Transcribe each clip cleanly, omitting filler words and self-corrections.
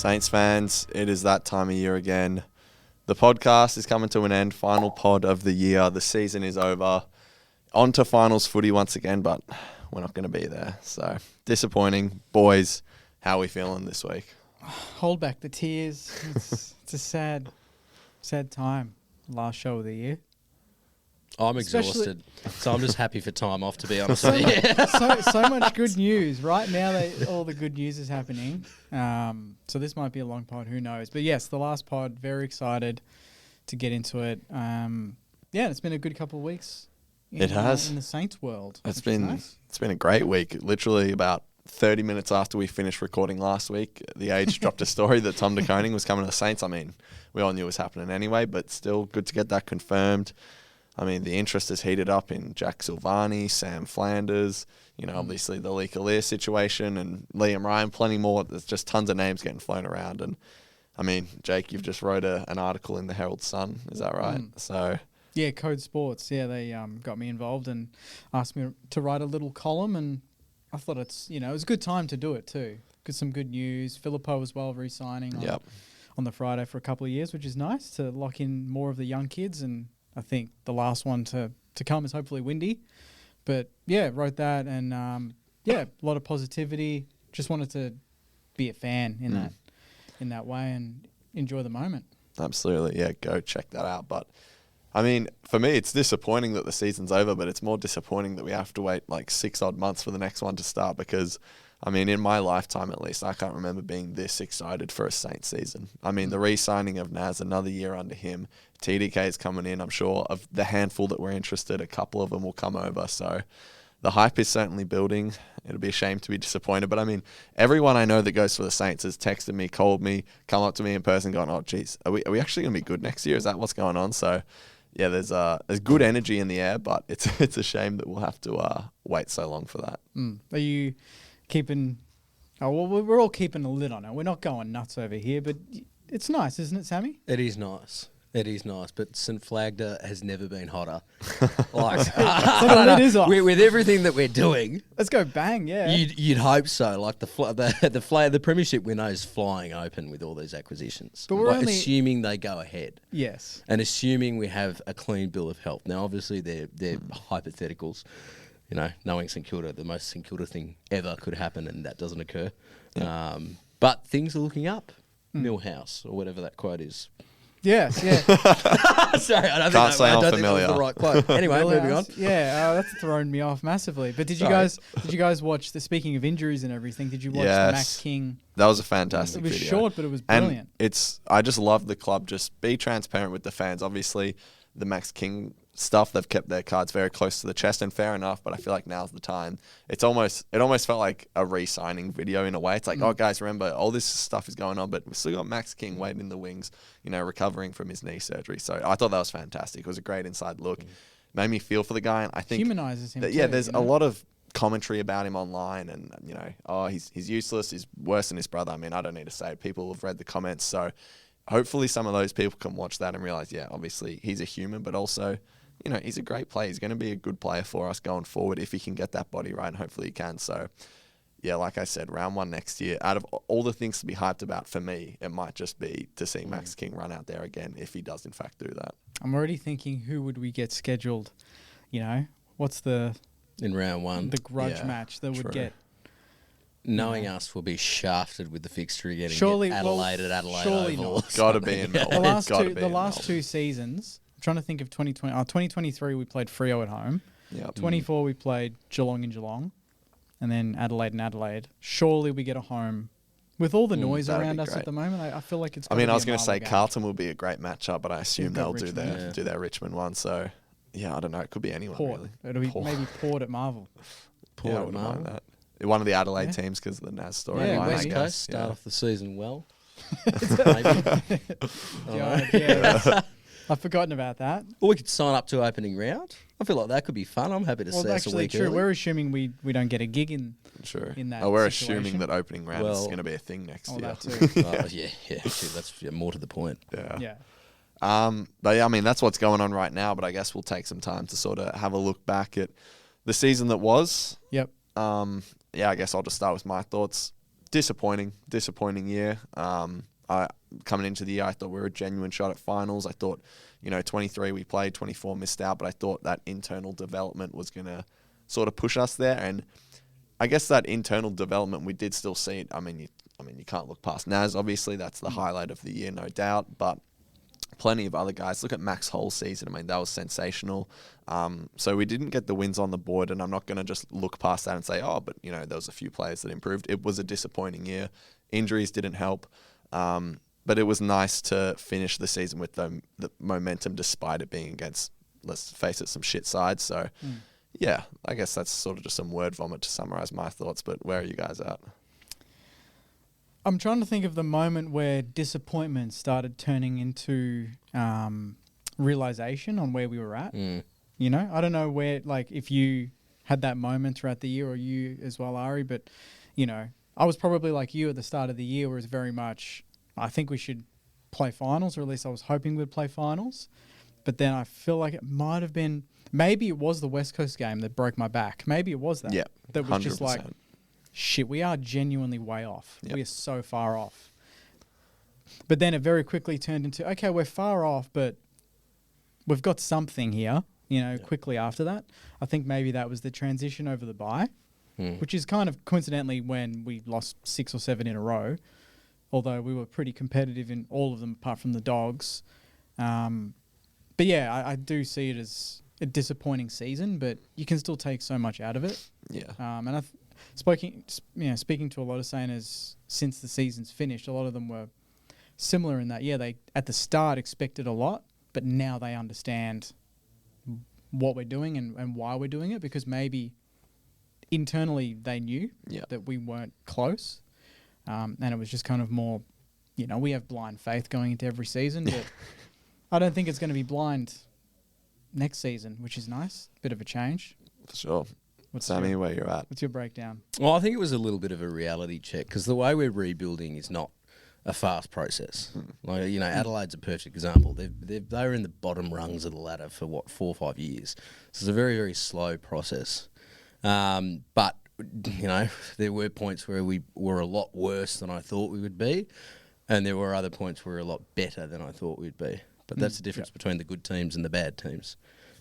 Saints fans, it is that time of year again. The podcast is coming to an end. Final pod of the year. The season is over. On to finals footy once again, but we're not going to be there. So, disappointing. Boys, how are we feeling this week? Hold back the tears. It's a sad time. Last show of the year. I'm exhausted, so I'm just happy for time off, to be honest with you. So much good news. Right now, all the good news is happening. So this might be a long pod, who knows? But yes, the last pod, very excited to get into it. It's been a good couple of weeks. It has. In the Saints world. It's been a great week. Literally about 30 minutes after we finished recording last week, The Age dropped a story that Tom De Koning was coming to the Saints. I mean, we all knew it was happening anyway, but still good to get that confirmed. I mean, the interest has heated up in Jack Silvagni, Sam Flanders, obviously the Lee Kalir situation and Liam Ryan, plenty more. There's just tons of names getting flown around. And, I mean, Jake, you've just wrote an article in the Herald Sun. Is that right? So... Yeah, Code Sports. Yeah, they got me involved and asked me to write a little column, and I thought it was a good time to do it too. Got some good news. Filippo as well re-signing on the Friday for a couple of years, which is nice to lock in more of the young kids, and I think the last one to come is hopefully Windy. But yeah, wrote that, and a lot of positivity. Just wanted to be a fan in that way and enjoy the moment. Absolutely, yeah. Go check that out. But I mean, for me, it's disappointing that the season's over, but it's more disappointing that we have to wait like 6 odd months for the next one to start because, I mean, in my lifetime at least, I can't remember being this excited for a Saints season. I mean, the re-signing of Naz, another year under him, TDK is coming in. I'm sure of the handful that we're interested, a couple of them will come over. So the hype is certainly building. It'll be a shame to be disappointed. But I mean, everyone I know that goes for the Saints has texted me, called me, come up to me in person going, oh, geez, are we actually going to be good next year? Is that what's going on? So yeah, there's good energy in the air, but it's a shame that we'll have to wait so long for that. Are you keeping... Oh, well, we're all keeping a lid on it. We're not going nuts over here, but it's nice, isn't it, Sammy? It is nice. It is nice, but St Flagda has never been hotter. So the lid is off. With everything that we're doing, let's go bang, yeah. You'd hope so. Like the Premiership window is flying open with all these acquisitions. But we're only assuming they go ahead. Yes. And assuming we have a clean bill of health. Now, obviously, they're hypotheticals. Knowing St Kilda, the most St Kilda thing ever could happen, and that doesn't occur. Yeah. But things are looking up. Millhouse, or whatever that quote is. Yes, yeah. Sorry, I don't think that was the right quote. Anyway, moving on. Yeah, that's thrown me off massively. But did you guys watch the, speaking of injuries and everything, did you watch the Max King? That was a fantastic video. It was short, but it was brilliant. And I just love the club. Just be transparent with the fans. Obviously, the Max King stuff, they've kept their cards very close to the chest, and fair enough, but I feel like now's the time. It almost felt like a re-signing video in a way. It's like, oh guys, remember all this stuff is going on, but we've still got Max King waiting in the wings, recovering from his knee surgery. So I thought that was fantastic. It was a great inside look. Made me feel for the guy, and I think humanizes him. There's a lot of commentary about him online, and he's useless, he's worse than his brother. I mean, I don't need to say it. People have read the comments, so hopefully some of those people can watch that and realize, yeah, obviously he's a human, but also he's a great player. He's going to be a good player for us going forward if he can get that body right, and hopefully he can. So, yeah, like I said, round 1 next year. Out of all the things to be hyped about for me, it might just be to see Max King run out there again if he does in fact do that. I'm already thinking, who would we get scheduled? What's in round 1? The grudge match that would get... Knowing us, we'll be shafted with the fixture again. Surely, Adelaide at Adelaide surely Oval. not. Got to be in Melbourne. The last two seasons... Trying to think of 2020. 2023 we played Freo at home. Yep. 24 we played Geelong in Geelong, and then Adelaide in Adelaide. Surely we get a home with all the noise around us at the moment. I feel like it's. I was going to say Carlton will be a great matchup, but I assume they'll do their Richmond one. So yeah, I don't know. It could be anyone. Port. Really. It'll be maybe Port at Marvel. Port at Marvel. That. One of the Adelaide teams because of the Naz story. Yeah, West Coast start off the season well. I've forgotten about that. Or we could sign up to opening round. I feel like that could be fun. I'm happy to see us a week early. We're assuming we don't get a gig in that we're situation. assuming that opening round is going to be a thing next year. That too. Yeah. That's more to the point. Yeah. But yeah, I mean, that's what's going on right now, but I guess we'll take some time to sort of have a look back at the season that was. Yep. I guess I'll just start with my thoughts. disappointing year. Coming into the year, I thought we were a genuine shot at finals. I thought, 23 we played, 24 missed out, but I thought that internal development was going to sort of push us there. And I guess that internal development, we did still see it. I mean, you can't look past Naz. Obviously, that's the highlight of the year, no doubt. But plenty of other guys. Look at Mac's whole season. I mean, that was sensational. So we didn't get the wins on the board, and I'm not going to just look past that and say, but, there was a few players that improved. It was a disappointing year. Injuries didn't help. But it was nice to finish the season with the momentum despite it being against, let's face it, some shit sides. So, yeah, I guess that's sort of just some word vomit to summarize my thoughts. But where are you guys at? I'm trying to think of the moment where disappointment started turning into realization on where we were at. I don't know where, if you had that moment throughout the year, or you as well, Ari, but, I was probably like you at the start of the year, where it's very much, I think we should play finals, or at least I was hoping we'd play finals. But then I feel like it might have been, maybe it was the West Coast game that broke my back. Maybe it was that. Yeah, that was 100%. Just like, 100%. Shit, we are genuinely way off. Yep. We are so far off. But then it very quickly turned into, okay, we're far off, but we've got something here, quickly after that. I think maybe that was the transition over the bye, which is kind of coincidentally when we lost 6 or 7 in a row, although we were pretty competitive in all of them apart from the Dogs. But yeah, I do see it as a disappointing season, but you can still take so much out of it. Yeah. And speaking to a lot of Saners since the season's finished, a lot of them were similar in that, they at the start expected a lot, but now they understand what we're doing and why we're doing it, because maybe internally they knew that we weren't close. And it was just kind of more, we have blind faith going into every season, but I don't think it's going to be blind next season, which is nice. Bit of a change. For sure. Sammy, where you're at? What's your breakdown? Well, I think it was a little bit of a reality check, because the way we're rebuilding is not a fast process. Adelaide's a perfect example. They were in the bottom rungs of the ladder for 4 or 5 years. So it's a very, very slow process. But there were points where we were a lot worse than I thought we would be, and there were other points where we were a lot better than I thought we'd be. But that's the difference between the good teams and the bad teams.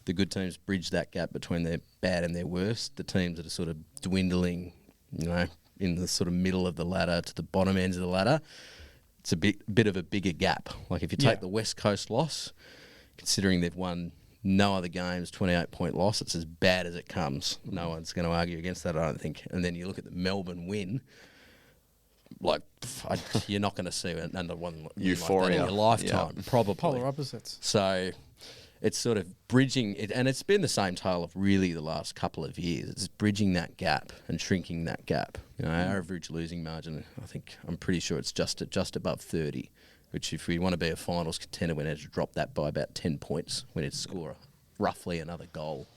The good teams bridge that gap between their bad and their worst. The teams that are sort of dwindling, in the sort of middle of the ladder to the bottom ends of the ladder, it's a bit of a bigger gap. Like if you take the West Coast loss, considering they've won no other games, 28-point loss, it's as bad as it comes. No one's going to argue against that, I don't think. And then you look at the Melbourne win, you're not going to see another one Euphoria like that in your lifetime, probably. Polar opposites. So it's sort of bridging it, and it's been the same tale of really the last couple of years. It's bridging that gap and shrinking that gap. Our average losing margin, I'm pretty sure it's just above 30, which if we want to be a finals contender, we need to drop that by about 10 points. We need to score roughly another goal.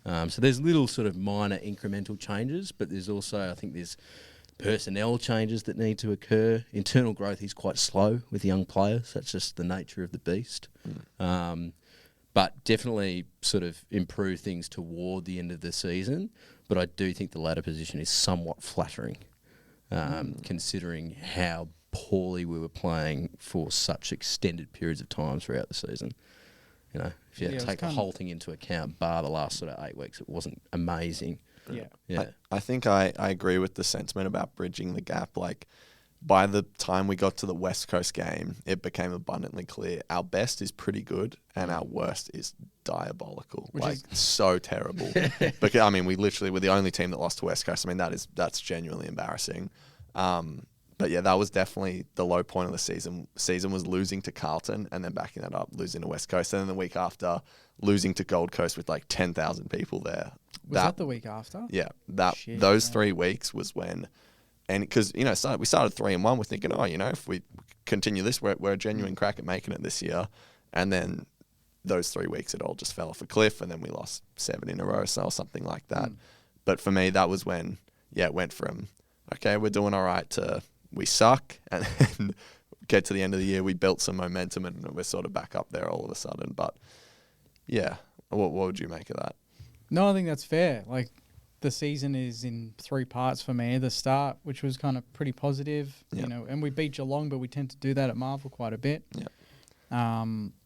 So there's little sort of minor incremental changes, but there's also, I think there's personnel changes that need to occur. Internal growth is quite slow with young players. That's just the nature of the beast. But definitely sort of improve things toward the end of the season. But I do think the ladder position is somewhat flattering, considering how poorly we were playing for such extended periods of time throughout the season. If you take the whole thing into account, bar the last sort of 8 weeks, it wasn't amazing. Yeah. I think I agree with the sentiment about bridging the gap. Like, by the time we got to the West Coast game, it became abundantly clear our best is pretty good and our worst is diabolical. Which is so terrible. Because we literally were the only team that lost to West Coast. That's genuinely embarrassing. But yeah, that was definitely the low point of the season. Season was losing to Carlton and then backing that up, losing to West Coast, and then the week after losing to Gold Coast with 10,000 people there. Was that the week after? Yeah, those 3 weeks was when. And because, we started 3-1, we're thinking, if we continue this, we're a genuine crack at making it this year. And then those 3 weeks, it all just fell off a cliff, and then we lost 7 in a row or something like that. But for me, that was when, it went from, okay, we're doing all right to we suck, and then get to the end of the year, we built some momentum, and we're sort of back up there all of a sudden. But, yeah, what would you make of that? No, I think that's fair. the season is in 3 parts for me. The start, which was kind of pretty positive, Yep. you know, and we beat Geelong, but we tend to do that at Marvel quite a bit. Yep.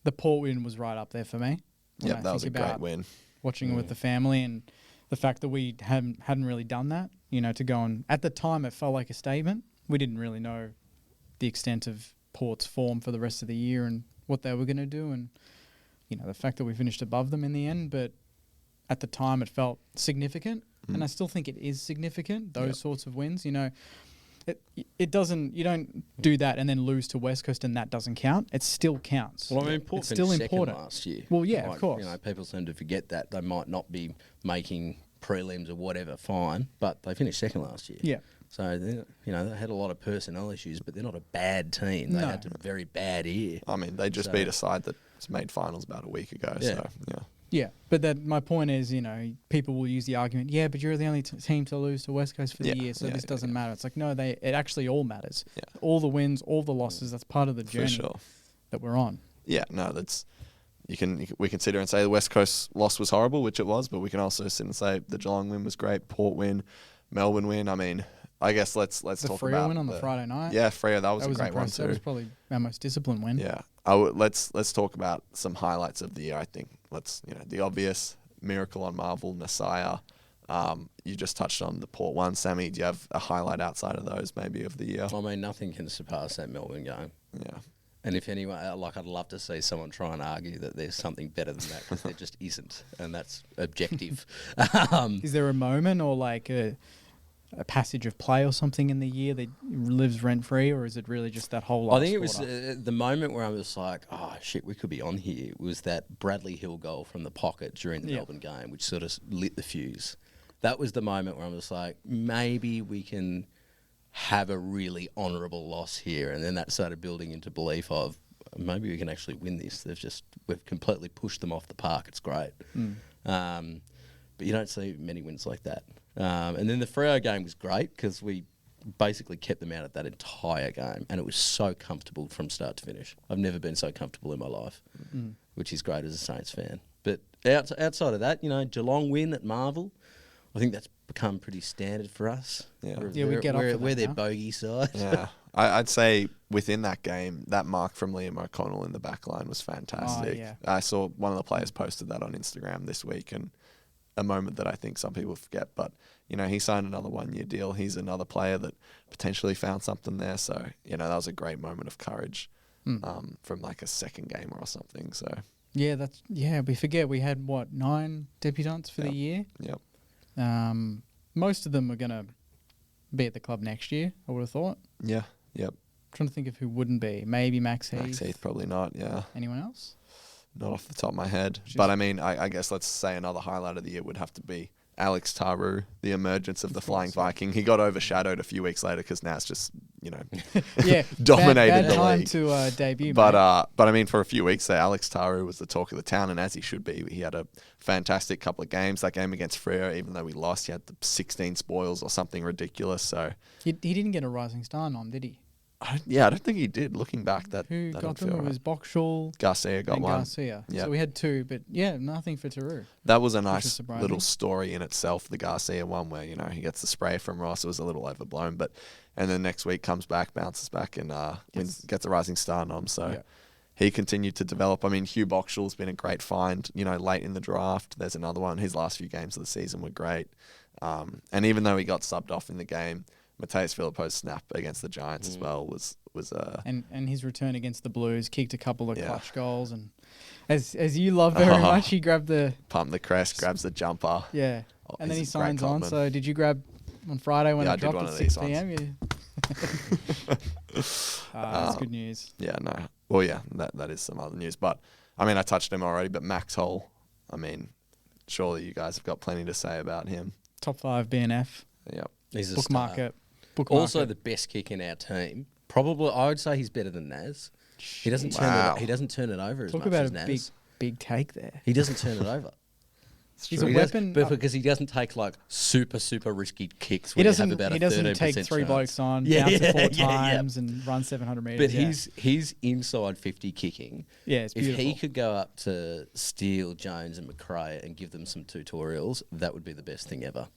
The Port win was right up there for me. Yeah, that was a great win. Watching it with the family, and the fact that we hadn't really done that, you know, to go on. At the time, it felt like a statement. We didn't really know the extent of Port's form for the rest of the year and what they were going to do, and you know, the fact that we finished above them in the end. But at the time, it felt significant, and I still think it is significant. Those sorts of wins, you know, it doesn't. You don't do that and then lose to West Coast, and that doesn't count. It still counts. Well, I mean, Port it's still finished important second last year. Well, yeah, like, of course. You know, people seem to forget that they might not be making prelims or whatever. Fine, but they finished second last year. Yeah. So you know, they had a lot of personnel issues, but they're not a bad team. They had a very bad year. I mean, they just beat a side that's made finals about a week ago. Yeah. So yeah. Yeah, but my point is, you know, people will use the argument, yeah, but you're the only team to lose to West Coast for the year, so this doesn't matter. It's like, no, it actually all matters. Yeah. All the wins, all the losses, that's part of the journey that we're on. Yeah, no, we can sit here and say the West Coast loss was horrible, which it was, but we can also sit and say the Geelong win was great, Port win, Melbourne win. I mean, I guess let's talk about the Freo win on the Friday night. Yeah, Freo, that was a great one too. That was probably our most disciplined win. Yeah, let's talk about some highlights of the year. I think the obvious miracle on Marvel, Messiah. You just touched on the Port one, Sammy. Do you have a highlight outside of those, maybe of the year? I mean, nothing can surpass that Melbourne game. Yeah. And if anyone, I'd love to see someone try and argue that there's something better than that, because there just isn't, and that's objective. Is there a moment or like a passage of play or something in the year that lives rent free, or is it really just that whole? I think it was the moment where I was like, "Oh shit, we could be on here." Was that Bradley Hill goal from the pocket during the Melbourne game, which sort of lit the fuse? That was the moment where I was like, maybe we can have a really honourable loss here, and then that started building into belief of maybe we can actually win this. We've completely pushed them off the park. It's great, but you don't see many wins like that. And then the Freo game was great because we basically kept them out of that entire game, and it was so comfortable from start to finish. I've never been so comfortable in my life, which is great as a Saints fan. But outside of that, you know, Geelong win at Marvel, I think that's become pretty standard for us. Yeah, we get up for that we're their now. bogey side. Yeah, I'd say within that game, that mark from Liam O'Connell in the back line was fantastic. Oh, yeah. I saw one of the players posted that on Instagram this week, and a moment that I think some people forget. But, you know, he signed another 1-year deal. He's another player that potentially found something there. So, you know, that was a great moment of courage from like a second gamer or something. So Yeah, we forget we had, 9 debutants for the year? Yep. Most of them are going to be at the club next year, I would have thought. Yeah, yep. Trying to think of who wouldn't be. Maybe Max Heath. Max Heath, probably not, yeah. Anyone else? Not off the top of my head. But, I mean, I guess let's say another highlight of the year would have to be Alex Taru, the emergence of the Flying Viking. He got overshadowed a few weeks later because Nas just, you know, dominated bad the time league. to debut, but mate. I mean, for a few weeks there, Alex Taru was the talk of the town, and as he should be. He had a fantastic couple of games. That game against Freo, even though we lost, he had the 16 spoils or something ridiculous. So He didn't get a Rising Star nom, did he? I don't think he did. Looking back, Who that got don't them? feel It was right. Boxall Garcia got and one. Garcia. Yeah. So we had 2, but nothing for Taru. That was a was nice surprising. little story in itself, the Garcia one, where, you know, he gets the spray from Ross. It was a little overblown, and then next week comes back, bounces back, and gets a Rising Star nom. So he continued to develop. I mean, Hugh Boxall's been a great find, you know, late in the draft. There's another one. His last few games of the season were great. And even though he got subbed off in the game, Mateus Filipo's snap against the Giants as well was and his return against the Blues, kicked a couple of clutch goals, and as you love very much, he grabbed the pump the crest, grabs the jumper. Yeah, and then he he's a great signs on. clubman. So did you grab on Friday when Yeah, it I did dropped one at of these 6 p.m? That's good news. Yeah, no. Well, yeah, that is some other news. But, I mean, I touched him already, but Max Hull, I mean, surely you guys have got plenty to say about him. Top 5 BNF. Yep. He's a Book star. market. Also the best kick in our team. Probably, I would say he's better than Naz. He doesn't turn it. He doesn't turn it over as Talk much about as a Naz. big take there. He doesn't turn it over. He's a He weapon. but because he doesn't take like super risky kicks. He Where doesn't. You have about He a doesn't 13% take three chance. blokes on, Yeah, bounce it 4 yeah, times, and run 700 meters. But yeah. his inside 50 kicking. It's If beautiful. he could go up to Steele, Jones, and McRae and give them some tutorials, that would be the best thing ever.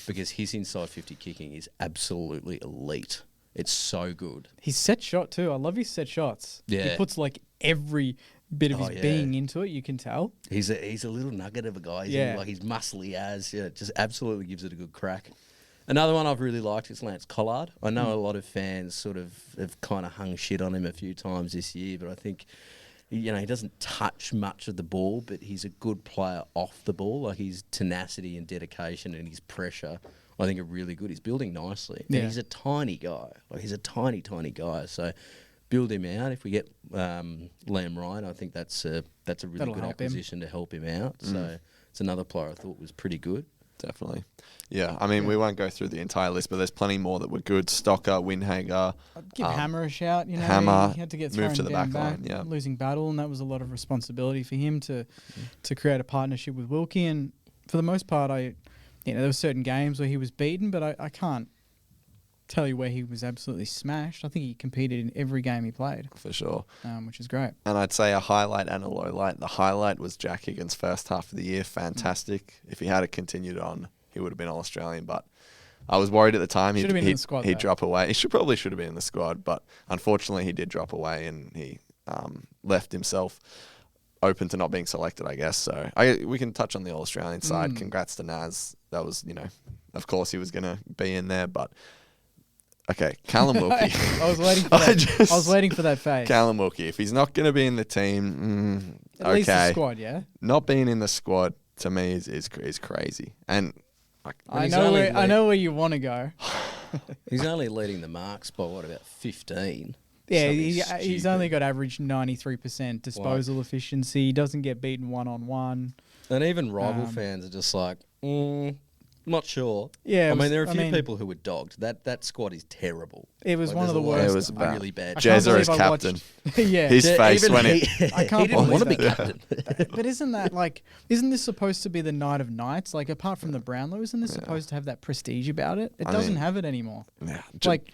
Because his inside 50 kicking is absolutely elite. It's so good. His set shot too. I love his set shots. Yeah. He puts like every bit of his yeah. being into it. You can tell. He's a little nugget of a guy. Yeah. Like he's muscly as. Yeah, just absolutely gives it a good crack. Another one I've really liked is Lance Collard. I know a lot of fans sort of have kind of hung shit on him a few times this year, but I think, he doesn't touch much of the ball, but he's a good player off the ball. Like his tenacity and dedication and his pressure, I think are really good. He's building nicely. Yeah. And he's a tiny guy. Like he's a tiny guy. So build him out. If we get Liam Ryan, I think that's a really That'll good help him. acquisition to help him out. So it's another player I thought was pretty good. Definitely. Yeah, I mean, we won't go through the entire list, but there's plenty more that were good. Stocker, Windhager. I'd give Hammer a shout. Hammer, he had to get move thrown to the down back line, yeah. losing battle, and that was a lot of responsibility for him to create a partnership with Wilkie. And for the most part, there were certain games where he was beaten, but I can't tell you where he was absolutely smashed. I think he competed in every game he played. For sure. Which is great. And I'd say a highlight and a low light. The highlight was Jack Higgins' first half of the year. Fantastic. If he had continued on, he would have been All-Australian. But I was worried at the time Should have been in the squad, he'd though. drop away. He probably should have been in the squad, but unfortunately he did drop away and he left himself open to not being selected, I guess. So we can touch on the All-Australian side. Congrats to Naz. That was, of course he was going to be in there, but... Okay, Callum Wilkie. I was waiting for that. I was waiting for that face. Callum Wilkie. If he's not going to be in the team, At least the squad, yeah. Not being in the squad to me is crazy. And I know where you want to go. He's only leading the marks by about 15. Yeah, Something he's only got average 93% disposal efficiency. He doesn't get beaten 1-on-1. And even rival fans are just like, not sure. Yeah, I mean, there are a few people who were dogged. That squad is terrible. It was one of there's the a lot worst. It was bad. really bad. Jezza as I captain. yeah. His face Even when he, I can't he didn't believe want to be that. captain. But isn't that isn't this supposed to be the night of nights? Like, apart from the Brownlow, isn't this supposed to have that prestige about it? It doesn't have it anymore. Yeah, Like,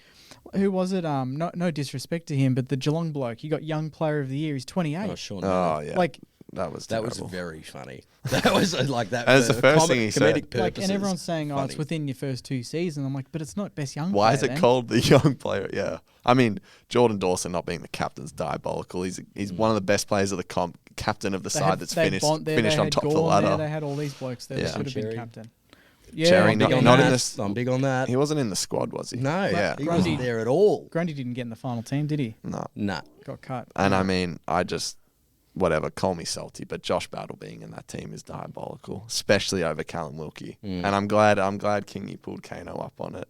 who was it? No disrespect to him, but the Geelong bloke, he got Young Player of the Year. He's 28. Oh, Sean. oh yeah, Like, that was That was terrible. very funny. That was like that. That's the for first thing he said. comedic and purposes, everyone's saying, funny. it's within your first 2 seasons. I'm like, but it's not best young Why player is it then. called the young player? Yeah, I mean Jordan Dawson not being the captain's diabolical. He's one of the best players of the comp, captain of the side that's finished on top of the ladder. They had all these blokes there that should have been Cherry. captain. Cherry I'm big on not in that. this. I'm big on that. He wasn't in the squad, was he? No, Yeah. he wasn't there at all. Grundy didn't get in the final team, did he? No. Nah. Got cut. And I mean, whatever, call me salty, but Josh Battle being in that team is diabolical, especially over Callum Wilkie. And I'm glad Kingy pulled Kano up on it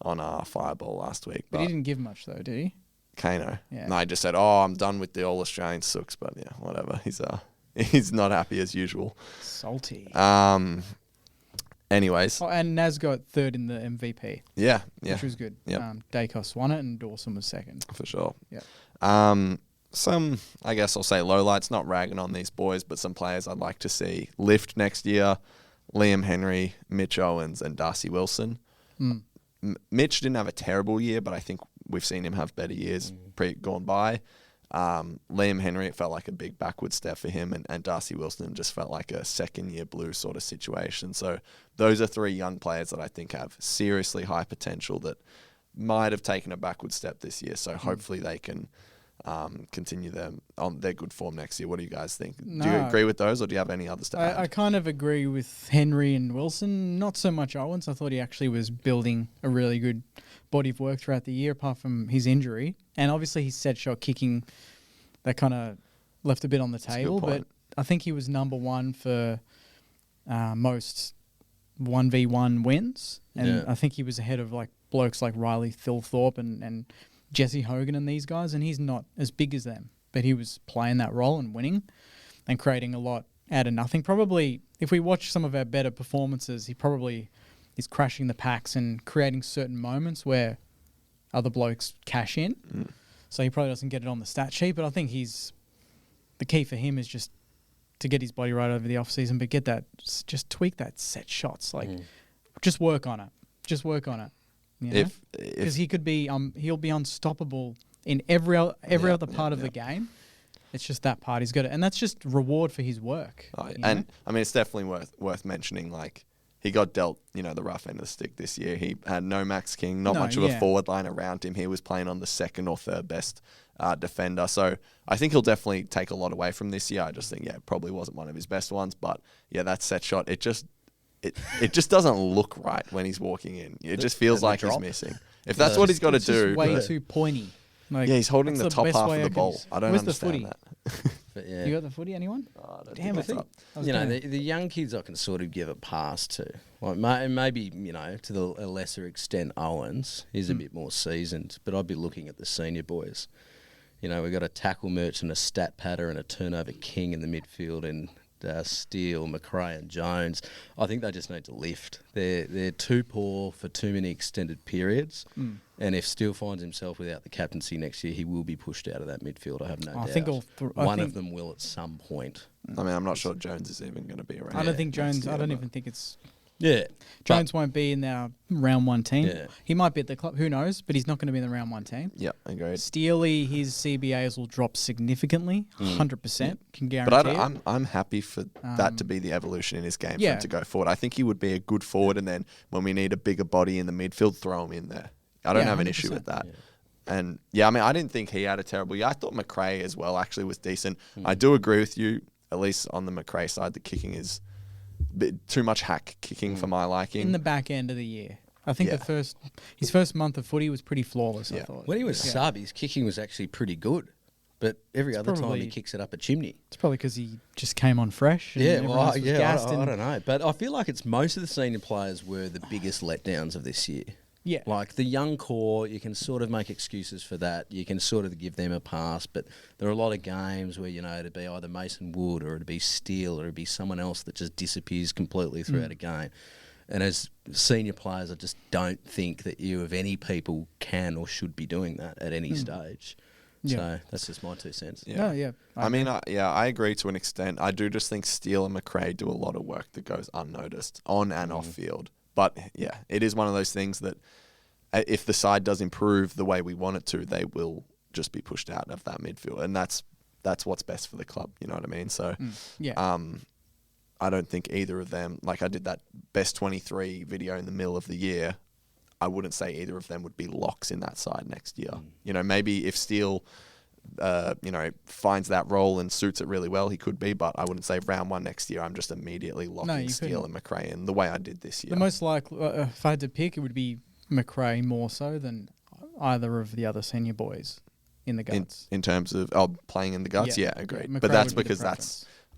on our Fireball last week. But he didn't give much, though, did he? Kano. Yeah. No, he just said, I'm done with the All-Australian sooks, but yeah, whatever. He's not happy as usual. Salty. Anyways. Oh, and Naz got third in the MVP, Yeah. which was good. Yep. Dacos won it, and Dawson was second. For sure. Yeah. Some, I guess I'll say lowlights, not ragging on these boys, but some players I'd like to see lift next year. Liam Henry, Mitch Owens, and Darcy Wilson. Mitch didn't have a terrible year, but I think we've seen him have better years gone by. Liam Henry, it felt like a big backward step for him, and Darcy Wilson just felt like a second-year blue sort of situation. So those are 3 young players that I think have seriously high potential that might have taken a backward step this year. So hopefully they can continue them on their good form next year. What do you guys think? No. Do you agree with those, or do you have any others to add? I kind of agree with Henry and Wilson. Not so much Owens. I thought he actually was building a really good body of work throughout the year, apart from his injury. And obviously his set shot kicking, that kind of left a bit on the table. But I think he was number 1 for most 1v1 wins. And I think he was ahead of blokes like Riley Thilthorpe and Jesse Hogan and these guys. And he's not as big as them. But he was playing that role and winning and creating a lot out of nothing. Probably, if we watch some of our better performances, he probably is crashing the packs and creating certain moments where other blokes cash in. So he probably doesn't get it on the stat sheet, but I think the key for him is just to get his body right over the off season, but just tweak that set shots. Like, just work on it. Just work on it. You know? Because he could be, he'll be unstoppable in every other part of the game. It's just that part he's got it, and that's just reward for his work. And I mean, it's definitely worth mentioning. Like, he got dealt, the rough end of the stick this year. He had no Max King, not much of a forward line around him. He was playing on the second or third best defender. So I think he'll definitely take a lot away from this year. I just think, it probably wasn't one of his best ones, but that set shot, it just doesn't look right when he's walking in. It just feels like he's missing. If that's what he's got to do, way too pointy. Like, he's holding the top half of the ball. I don't understand that. But you got the footy, anyone? Damn it! The young kids I can sort of give a pass to. Like maybe to a lesser extent, Owens. He's a bit more seasoned, but I'd be looking at the senior boys. We've got a tackle merchant, a stat patter, and a turnover king in the midfield, and Steele, McRae, and Jones. I think they just need to lift. They're too poor for too many extended periods. And if Steele finds himself without the captaincy next year, he will be pushed out of that midfield. I have no doubt. I think one of them will at some point. I mean, I'm not sure Jones is even going to be around. I don't think Jones. I don't even think it's. Yeah, Jones won't be in our round one team. Yeah. He might be at the club. Who knows? But he's not going to be in the round one team. Yeah, agreed. Steely, his CBAs will drop significantly. 100% can guarantee. But I'm happy for that to be the evolution in his game for him to go forward. I think he would be a good forward, and then when we need a bigger body in the midfield, throw him in there. I don't have an issue with that. Yeah. And I mean, I didn't think he had a terrible year. I thought McRae as well actually was decent. I do agree with you, at least on the McRae side, the kicking is a bit too much hack kicking for my liking. In the back end of the year. I think his first month of footy was pretty flawless, I thought. When he was sub, his kicking was actually pretty good. But every other time he kicks it up a chimney. It's probably because he just came on fresh. And I don't know. But I feel like it's most of the senior players were the biggest letdowns of this year. Yeah. Like the young core, you can sort of make excuses for that. You can sort of give them a pass, but there are a lot of games where, it'd be either Mason Wood or it'd be Steele or it'd be someone else that just disappears completely throughout a game. And as senior players, I just don't think that you of any people can or should be doing that at any stage. Yeah. So that's just my 2 cents. Yeah. I mean, I agree to an extent. I do just think Steele and McRae do a lot of work that goes unnoticed on and off field. But, it is one of those things that if the side does improve the way we want it to, they will just be pushed out of that midfield. And that's what's best for the club, you know what I mean? So, I don't think either of them, like I did that best 23 video in the middle of the year, I wouldn't say either of them would be locks in that side next year. Maybe if Steele, finds that role and suits it really well, he could be, but I wouldn't say round one next year, I'm just immediately locking Steele and McRae in the way I did this year. The most likely, if I had to pick, it would be McRae more so than either of the other senior boys in the guts. In terms of playing in the guts, agreed. Yeah, but that's because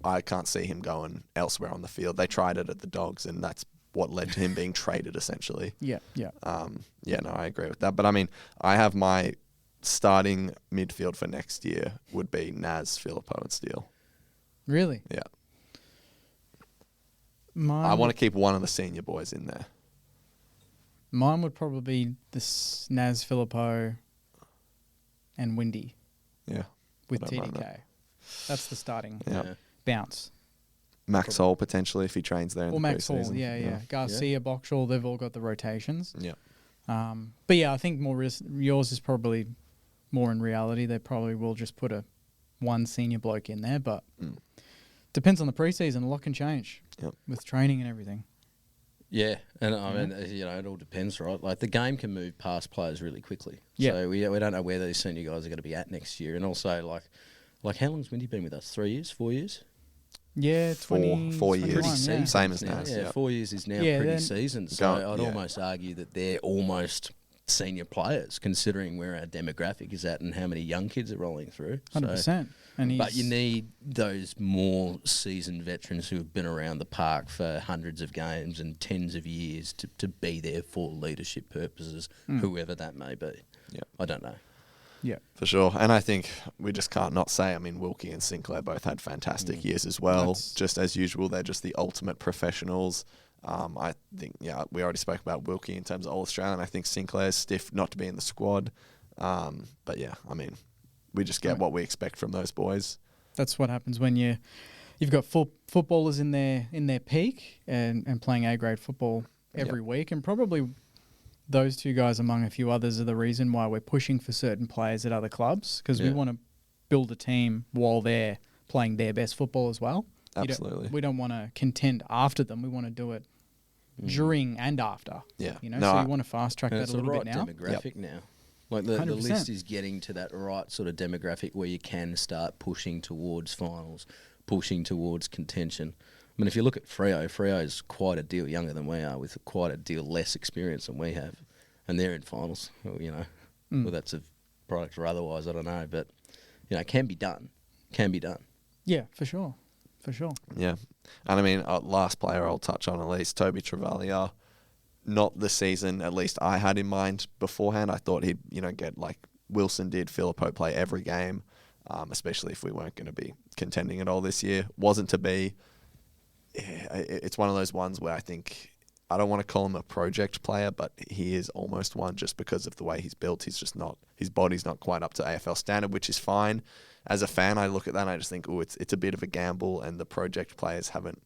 I can't see him going elsewhere on the field. They tried it at the Dogs, and that's what led to him being traded, essentially. Yeah. I agree with that. But I mean, I have my starting midfield for next year would be Naz, Filippo, and Steele. Really? Yeah. I want to keep one of the senior boys in there. Mine would probably be Naz, Filippo, and Windy. Yeah. With TDK. That's the starting bounce. Max Hall, potentially, if he trains there in the Max Hall, yeah. Garcia, Boxall, they've all got the rotations. Yeah. But I think yours is probably more in reality. They probably will just put one senior bloke in there, but depends on the preseason. A lot can change with training and everything. Yeah, and I mean, it all depends, right? Like the game can move past players really quickly. Yeah. So we don't know where these senior guys are going to be at next year, and also like how long's Windy been with us? 3 years, 4 years? Yeah, 4 years. Yeah. Same as Naz. Yeah, 4 years is now pretty seasoned. So I'd almost argue that they're almost senior players, considering where our demographic is at and how many young kids are rolling through. 100%. But you need those more seasoned veterans who have been around the park for hundreds of games and tens of years to be there for leadership purposes, whoever that may be. Yeah, I don't know. Yeah, for sure. And I think we just can't not say, I mean, Wilkie and Sinclair both had fantastic years as well. Just as usual, they're just the ultimate professionals. I think, we already spoke about Wilkie in terms of All-Australian. I think Sinclair's stiff not to be in the squad. But I mean, we just get what we expect from those boys. That's what happens when you you've got footballers in their peak and playing A-grade football every week, and probably those two guys among a few others are the reason why we're pushing for certain players at other clubs, because we want to build a team while they're playing their best football as well. Absolutely. We don't want to contend after them. We want to do it during and after. Yeah. You know, so you want to fast track that it's a little right bit now. Demographic now. Like the 100%. list is getting to that right sort of demographic where you can start pushing towards finals, pushing towards contention. I mean, if you look at Freo's quite a deal younger than we are, with quite a deal less experience than we have, and they're in finals. Well, you know, whether that's a product or otherwise, I don't know, but you know, it can be done. Can be done. Yeah, for sure. For sure. Yeah. And I mean, last player I'll touch on at least, Toby Travalia. Not the season, at least I had in mind beforehand. I thought he'd, you know, get like Wilson did, Filippo play every game, especially if we weren't going to be contending at all this year. Wasn't to be. It's one of those ones where I think, I don't want to call him a project player, but he is almost one just because of the way he's built. He's just not, his body's not quite up to AFL standard, which is fine. As a fan, I look at that and I just think, it's a bit of a gamble, and the project players haven't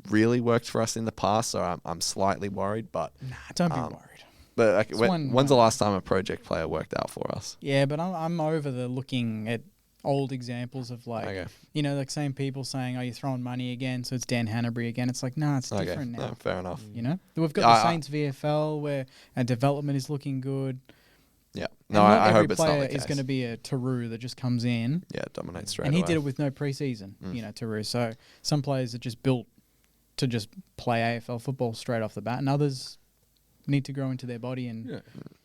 really worked for us in the past, so I'm slightly worried. But Nah, don't be worried. But when's the last time a project player worked out for us? Yeah, but I'm over the looking at old examples of like, you know, like same people saying, "Oh, you're throwing money again," so it's Dan Hanbury again. It's like, nah, it's different now. No, fair enough. You know, we've got the Saints VFL where our development is looking good. Yeah, no, I hope it's not the case. Every player is going to be a Taru that just comes in, dominates straight and away. he did it with no preseason. You know, Taru. So some players are just built to just play AFL football straight off the bat, and others need to grow into their body and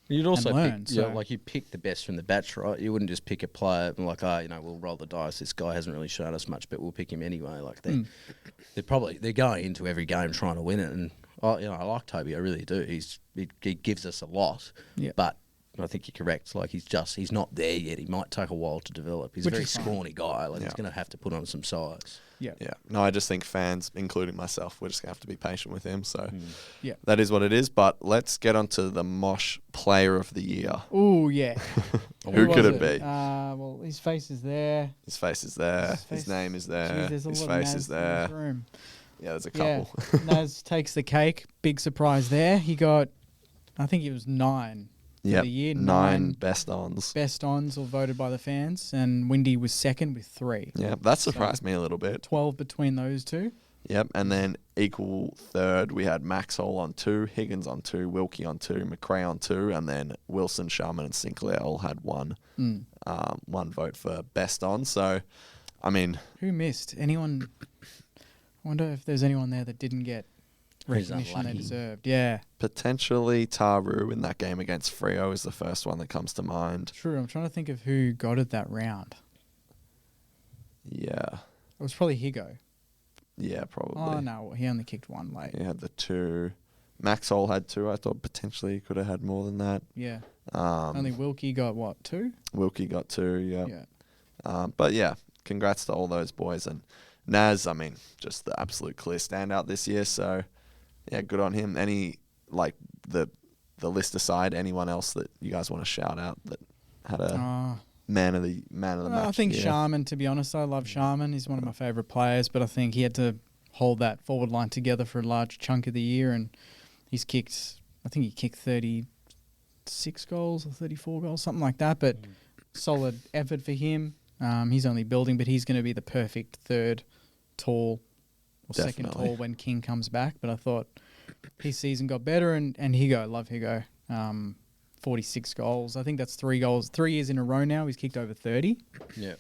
you'd also learn. Pick, like you pick the best from the batch, right? You wouldn't just pick a player and like, you know, we'll roll the dice. This guy hasn't really shown us much, but we'll pick him anyway. Like they're going into every game trying to win it, and you know, I like Toby, I really do. He gives us a lot, but I think you're correct. Like he's not there yet. He might take a while to develop. He's a very scrawny guy. Like he's going to have to put on some size. Yeah. No, I just think fans, including myself, we're just going to have to be patient with him. So that is what it is. But let's get on to the Mosh Player of the Year. Oh, yeah. Who could it be? Well, his face is there. His face is there. His name is there. Jeez, his face is there. Room. Yeah, there's a couple. Naz takes the cake. Big surprise there. He got, I think it was 9. Yeah, the year. 9 best ons. Best ons, all voted by the fans, and Windy was second with 3. Yeah, that surprised me a little bit. 12 between those two. Yep, and then equal third, we had Max Hall on 2, Higgins on 2, Wilkie on 2, McRae on 2, and then Wilson, Sharman, and Sinclair all had one vote for best on. So, I mean, who missed? Anyone? I wonder if there's anyone there that didn't get recognition they deserved. Yeah. Potentially Taru in that game against Freo is the first one that comes to mind. True. I'm trying to think of who got it that round. Yeah. It was probably Higo. Yeah, probably. Oh, no. He only kicked 1 late. He had the 2. Max Hall had 2. I thought potentially he could have had more than that. Yeah. Only Wilkie got, what, 2? Wilkie got 2, yeah. But, yeah, congrats to all those boys. And Naz, I mean, just the absolute clear standout this year. So, yeah, good on him. Any, like, the list aside, anyone else that you guys want to shout out that had a man of the match? I think Sharman, to be honest. I love Sharman. He's one of my favourite players, but I think he had to hold that forward line together for a large chunk of the year, and he's kicked, I think he kicked 36 goals or 34 goals, something like that, but solid effort for him. He's only building, but he's going to be the perfect third tall or second tall when King comes back. But I thought his season got better, and Higo, love Higo. 46 goals. I think that's 3 goals. 3 years in a row now he's kicked over 30. Yeah.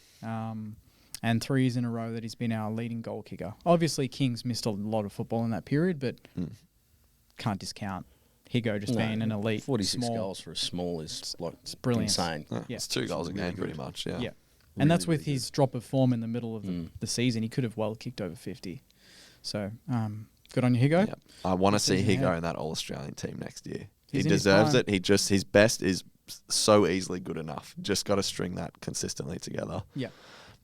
And 3 years in a row that he's been our leading goal kicker. Obviously, King's missed a lot of football in that period, but can't discount Higo just being an elite. 46 goals for a small is like it's brilliant. Insane. Yeah. It's 2 goals a game pretty much, yeah. Yeah. And that's with his drop of form in the middle of the season. He could have well kicked over 50. So, good on you, Higo. Yep. I want to see Higo in that All-Australian team next year. He deserves it. His best is so easily good enough. Just got to string that consistently together. Yeah.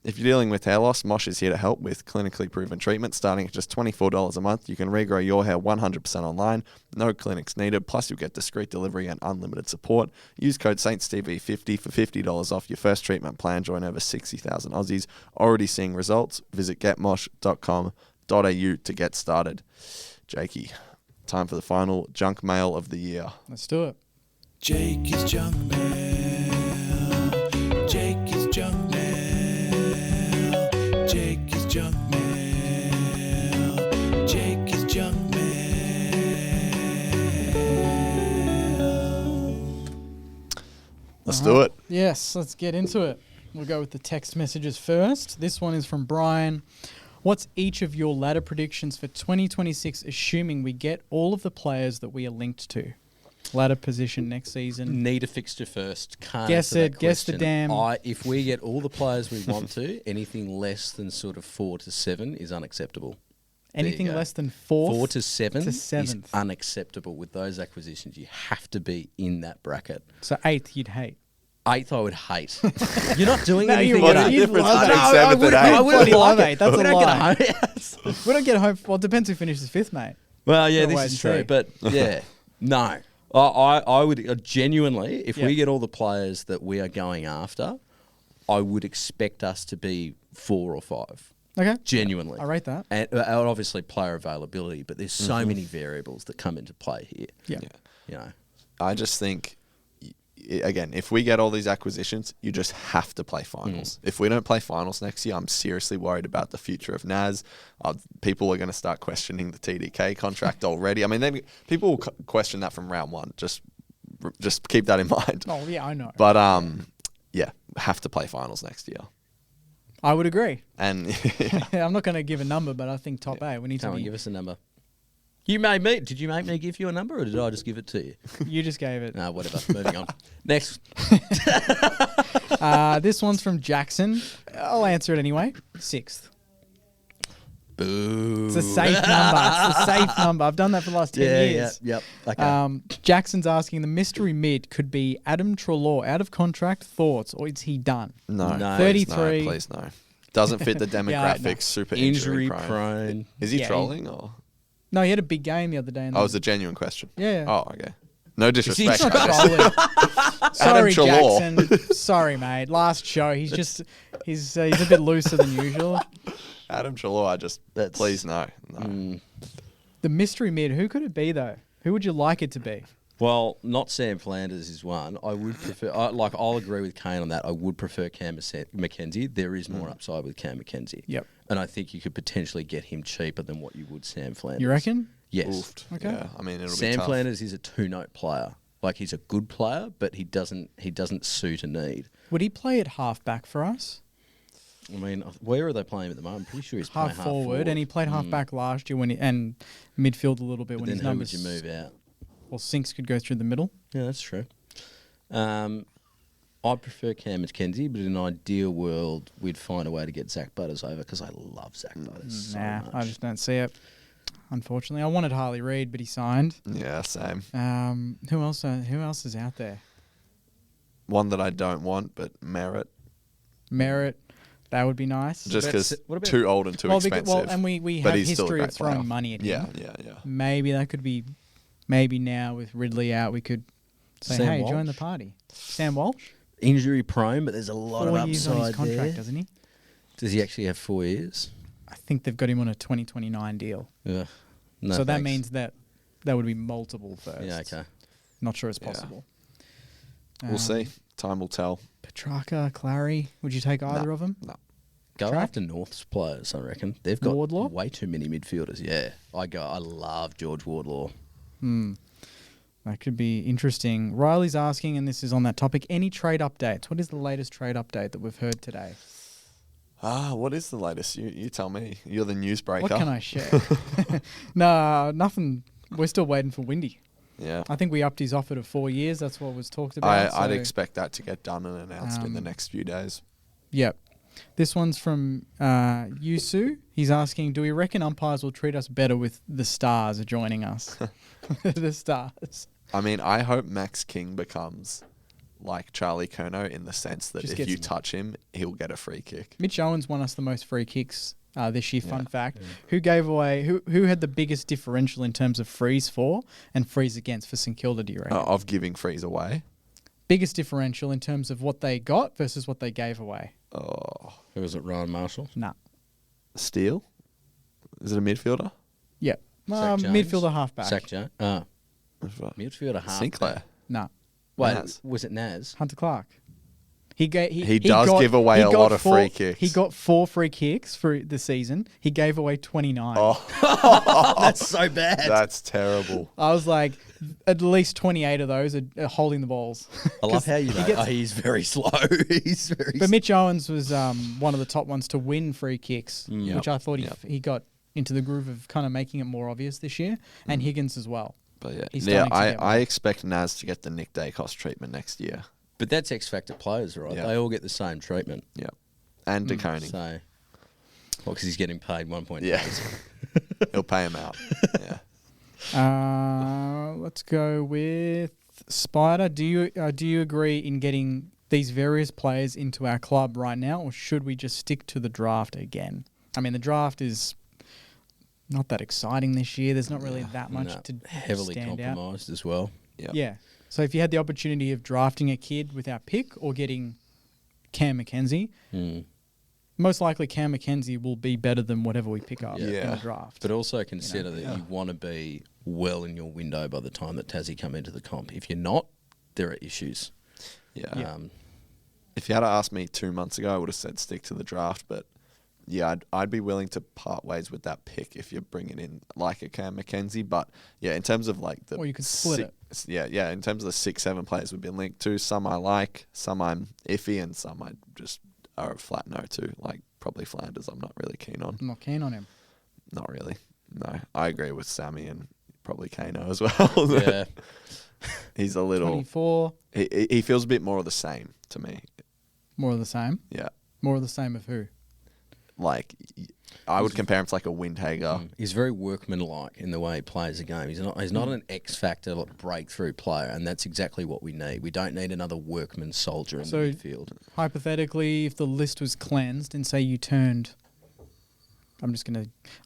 If you're dealing with hair loss, Mosh is here to help with clinically proven treatment. Starting at just $24 a month, you can regrow your hair 100% online. No clinics needed, plus you'll get discreet delivery and unlimited support. Use code SaintStevie50 for $50 off your first treatment plan. Join over 60,000 Aussies already seeing results. Visit getmosh.com.au to get started. Jakey, time for the final junk mail of the year. Let's do it. Jake is junk mail. Jake is junk mail. Jake is junk mail. Jake is junk mail. Let's do it. Yes, let's get into it. We'll go with the text messages first. This one is from Brian. What's each of your ladder predictions for 2026, assuming we get all of the players that we are linked to? Ladder position next season. Need a fixture first. Can't Guess answer it. that Guess the question. damn. If we get all the players we want to, anything less than sort of 4 to 7 is unacceptable. Anything go. less than 4 to 7 is 7th. unacceptable. With those acquisitions, you have to be in that bracket. So 8th you'd hate. 8th, I would hate. You're not doing No, you anything. wouldn't. at What's the You'd difference love between it. 7th and 8th? I wouldn't Bloody love like it. That's we a don't lie. get home. We don't get home. Well, it depends who finishes 5th, mate. Well, yeah, Gotta wait this is and true. see. But yeah, no. I would genuinely, if Yeah. we get all the players that we are going after, I would expect us to be 4 or 5. Okay. Genuinely. I rate that. And obviously player availability, but there's so many variables that come into play here. Yeah. You know. I just think, again, if we get all these acquisitions, you just have to play finals. If we don't play finals next year, I'm seriously worried about the future of Naz. People are going to start questioning the TDK contract already. I mean, people will question that from round one. Just keep that in mind. Oh, yeah, I know. But yeah, have to play finals next year. I would agree. And I'm not going to give a number, but I think top 8. We need Come to on, be. give us a number. You made me. Did you make me give you a number, or did I just give it to you? You just gave it. No, whatever. Moving on. Next. This one's from Jackson. I'll answer it anyway. 6th. Boo. It's a safe number. It's a safe number. I've done that for the last 10 years. Yep. Okay. Jackson's asking, the mystery mid could be Adam Treloar, out of contract, thoughts, or is he done? no, No. please 33. no, please no. Doesn't fit the demographics. no. Super Injury prone. prone. Is he Yeah, trolling or? No, he had a big game the other day. Oh, it was a genuine question. Yeah. Oh, okay. No disrespect. He's not I just- trolling. Sorry, Treloar. Jackson. Sorry, mate. Last show, he's a bit looser than usual. Adam Treloar, That's- please no. No. The mystery mid, who could it be though? Who would you like it to be? Well, not Sam Flanders is one. I would prefer. I'll agree with Kane on that. I would prefer Cam McKenzie. There is more upside with Cam McKenzie. Yep. And I think you could potentially get him cheaper than what you would Sam Flanders. You reckon? Yes. Oofed. Okay. Yeah, I mean, it'll be Sam tough. Flanders is a 2-note player. Like, he's a good player, but he doesn't suit a need. Would he play at halfback for us? I mean, where are they playing him at the moment? I'm pretty sure he's playing Half forward, and he played halfback last year and midfield a little bit But when then his who would numbers. you move out? Well, Sinks could go through the middle. Yeah, that's true. I prefer Cam McKenzie, but in an ideal world, we'd find a way to get Zach Butters over because I love Zach Butters so Nah, much. I just don't see it. Unfortunately, I wanted Harley Reid, but he signed. Yeah, same. Who else is out there? One that I don't want, but Merritt. Merritt, that would be nice. Just because what about- too old and too expensive. and we but have he's still a history great of throwing player. money at him. Yeah. Maybe that could be. Maybe now with Ridley out, we could say, Sam "Hey, Walsh? join the party." Sam Walsh, Injury prone, but there's a lot 4 of years on his upside contract, there. doesn't he? Does he actually have 4 years? I think they've got him on a 2029 deal. Yeah. No, so that thanks. means that would be multiple firsts. Yeah, okay. Not sure it's Yeah. possible. We'll see. Time will tell. Petrarca, Clary. Would you take either of them? No. Go Track? after North's players, I reckon. They've got Wardlaw? way too many midfielders. Yeah. I love George Wardlaw. That could be interesting. Riley's asking, and this is on that topic, any trade updates? What is the latest trade update that we've heard today? What is the latest? You tell me. You're the newsbreaker. What can I share? No, nothing. We're still waiting for Windy. Yeah. I think we upped his offer to 4 years. That's what was talked about. I'd so- expect that to get done and announced in the next few days. Yep. This one's from Yusu. He's asking, do we reckon umpires will treat us better with the Stars joining us? The Stars. I mean, I hope Max King becomes like Charlie Curnow in the sense that Just if gets you him. touch him, he'll get a free kick. Mitch Owens won us the most free kicks this year. Fun Yeah. fact: who gave away? Who had the biggest differential in terms of frees for and frees against for St Kilda? Do you reckon? Of giving frees away. Biggest differential in terms of what they got versus what they gave away. Oh, Who was it? Ryan Marshall? Nah. Steele? Is it a midfielder? Yep. Zach Jones? Midfielder, halfback. Zach Jones. Midfielder half. Sinclair. Nah. Wait, Naz. was it Naz? Hunter Clark. He does give away a lot of free kicks. He got 4 free kicks for the season. He gave away 29. Oh, That's so bad. that's terrible. I was like, at least 28 of those are holding the balls. I love how you know. gets- He's very slow. He's very. But Mitch Owens was one of the top ones to win free kicks, Yep. which I thought Yep. he got into the groove of kind of making it more obvious this year. And Higgins as well. But yeah, He's yeah, starting to get I more. expect Naz to get the Nick Dacos treatment next year. But that's X Factor players, right? Yeah. They all get the same treatment. Yeah, and DeConing. So, well, because he's getting paid 1.8. Yeah, he'll pay him out. Yeah. Let's go with Spider. Do you agree in getting these various players into our club right now, or should we just stick to the draft again? I mean, the draft is not that exciting this year. There's not really that much No, to heavily stand out. compromised as well. Yep. Yeah. So if you had the opportunity of drafting a kid with our pick or getting Cam McKenzie, most likely Cam McKenzie will be better than whatever we pick up in Yeah. the draft. But also consider that you want to be well in your window by the time that Tassie come into the comp. If you're not, there are issues. Yeah. If you had asked me 2 months ago, I would have said stick to the draft. But yeah, I'd be willing to part ways with that pick if you're bringing in like a Cam McKenzie. But yeah, in terms of like the Or you could split it. Yeah. In terms of the 6-7 players we've been linked to, some I like, some I'm iffy, and some I just are a flat no to. Like probably Flanders, I'm not really keen on. I'm not keen on him. Not really. No, I agree with Sammy and probably Kano as well. Yeah. He's a little. 24, He feels a bit more of the same to me. more of the same. Yeah. More of the same of who? Like, I would compare him to like a Windhager. He's very workmanlike in the way he plays the game. He's not an X Factor breakthrough player, and that's exactly what we need. We don't need another workman soldier in So- the midfield. Hypothetically, if the list was cleansed and say you turned,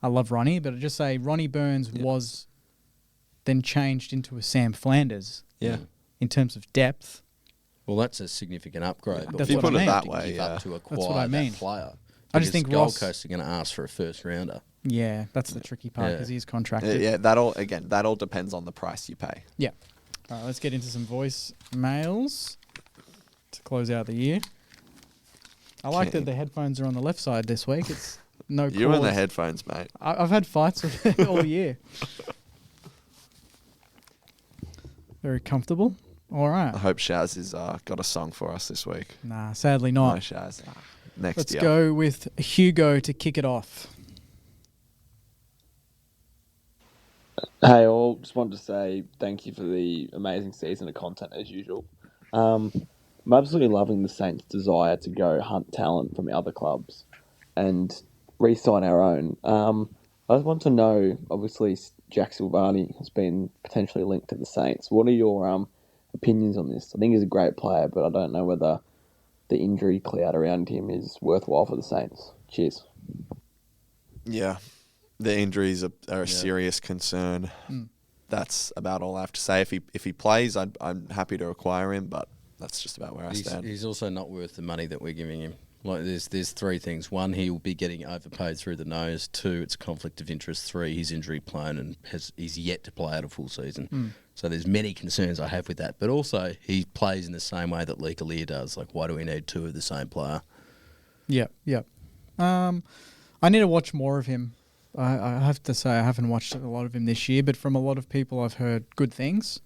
I love Ronnie, but just say Ronnie Burns was then changed into a Sam Flanders Yeah. in terms of depth. Well, that's a significant upgrade. That's but If you we put it have that to way, give yeah. up to acquire That's what I mean. that player. I just Because think Gold Ross- Coast are going to ask for a first rounder. Yeah, that's the tricky part Yeah. because he's contracted. Yeah, that all depends on the price you pay. Yeah. All right, let's get into some voice mails to close out the year. I like Okay. that the headphones are on the left side this week. It's no You and the cord. headphones, mate. I've had fights with it all year. Very comfortable. All right. I hope Shaz has got a song for us this week. Nah, sadly No, not. Shaz. Next Let's year. go with Hugo to kick it off. Hey all, just wanted to say thank you for the amazing season of content as usual. I'm absolutely loving the Saints' desire to go hunt talent from other clubs and re-sign our own. I just want to know, obviously Jack Silvagni has been potentially linked to the Saints. What are your opinions on this? I think he's a great player, but I don't know whether the injury cloud around him is worthwhile for the Saints. Cheers. Yeah. The injuries are a serious concern. That's about all I have to say. If he plays, I'm happy to acquire him, but that's just about where I stand. He's also not worth the money that we're giving him. Like there's three things. One, he'll be getting overpaid through the nose. Two, it's conflict of interest. Three, he's injury prone and he's yet to play out a full season. So there's many concerns I have with that. But also, he plays in the same way that Lee Kalia does. Like, why do we need two of the same player? Yep. I need to watch more of him. I have to say I haven't watched a lot of him this year, but from a lot of people I've heard good things.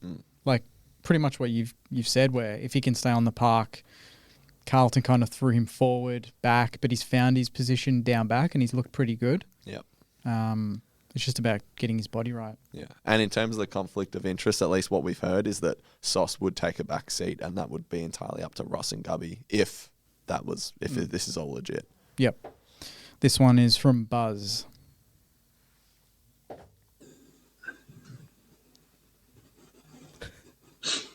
Like pretty much what you've said, where if he can stay on the park, Carlton kind of threw him forward, back, but he's found his position down back and he's looked pretty good. Yep. It's just about getting his body right. Yeah. And in terms of the conflict of interest, at least what we've heard is that Sauce would take a back seat, and that would be entirely up to Ross and Gubby if this is all legit. Yep. This one is from Buzz.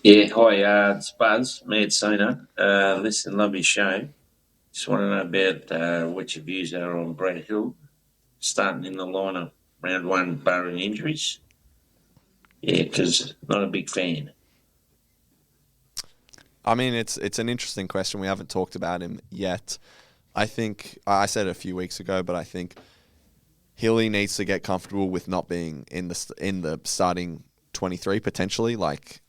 Yeah, hi, it's Buzz, Mad Sona. Listen, love your show. Just want to know about what your views are on Brad Hill starting in the lineup round one, barring injuries. Yeah, because not a big fan. I mean, it's an interesting question. We haven't talked about him yet. I think I said it a few weeks ago, but I think Hilly needs to get comfortable with not being in the starting 23 potentially. Like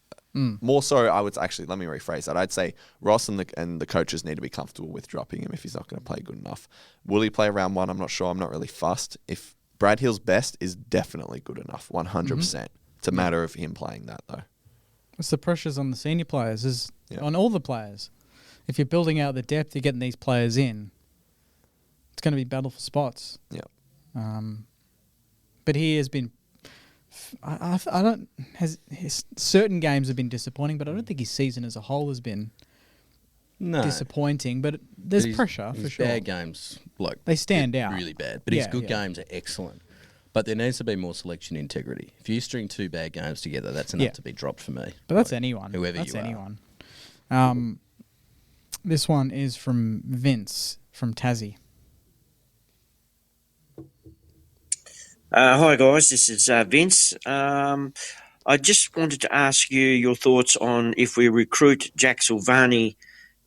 more so, I would actually let me rephrase that. I'd say Ross and the coaches need to be comfortable with dropping him if he's not going to play good enough. Will he play round one? I'm not sure. I'm not really fussed. If Brad Hill's best is definitely good enough, 100%. It's a matter of him playing that though. It's the pressures on the senior players, is Yeah. on all the players. If you're building out the depth, you're getting these players in. It's going to be battle for spots. Yeah. But he has been. I don't. His certain games have been disappointing, but I don't think his season as a whole has been disappointing. But there's pressure for his sure. Bad games, like They stand they're out. really bad. But his Yeah, good yeah. games are excellent. But there needs to be more selection integrity. If you string two bad games together, that's enough Yeah. to be dropped for me. But that's anyone. whoever That's you are. anyone. This one is from Vince from Tassie. Hi guys, this is Vince. I just wanted to ask you your thoughts on if we recruit Jack Silvagni,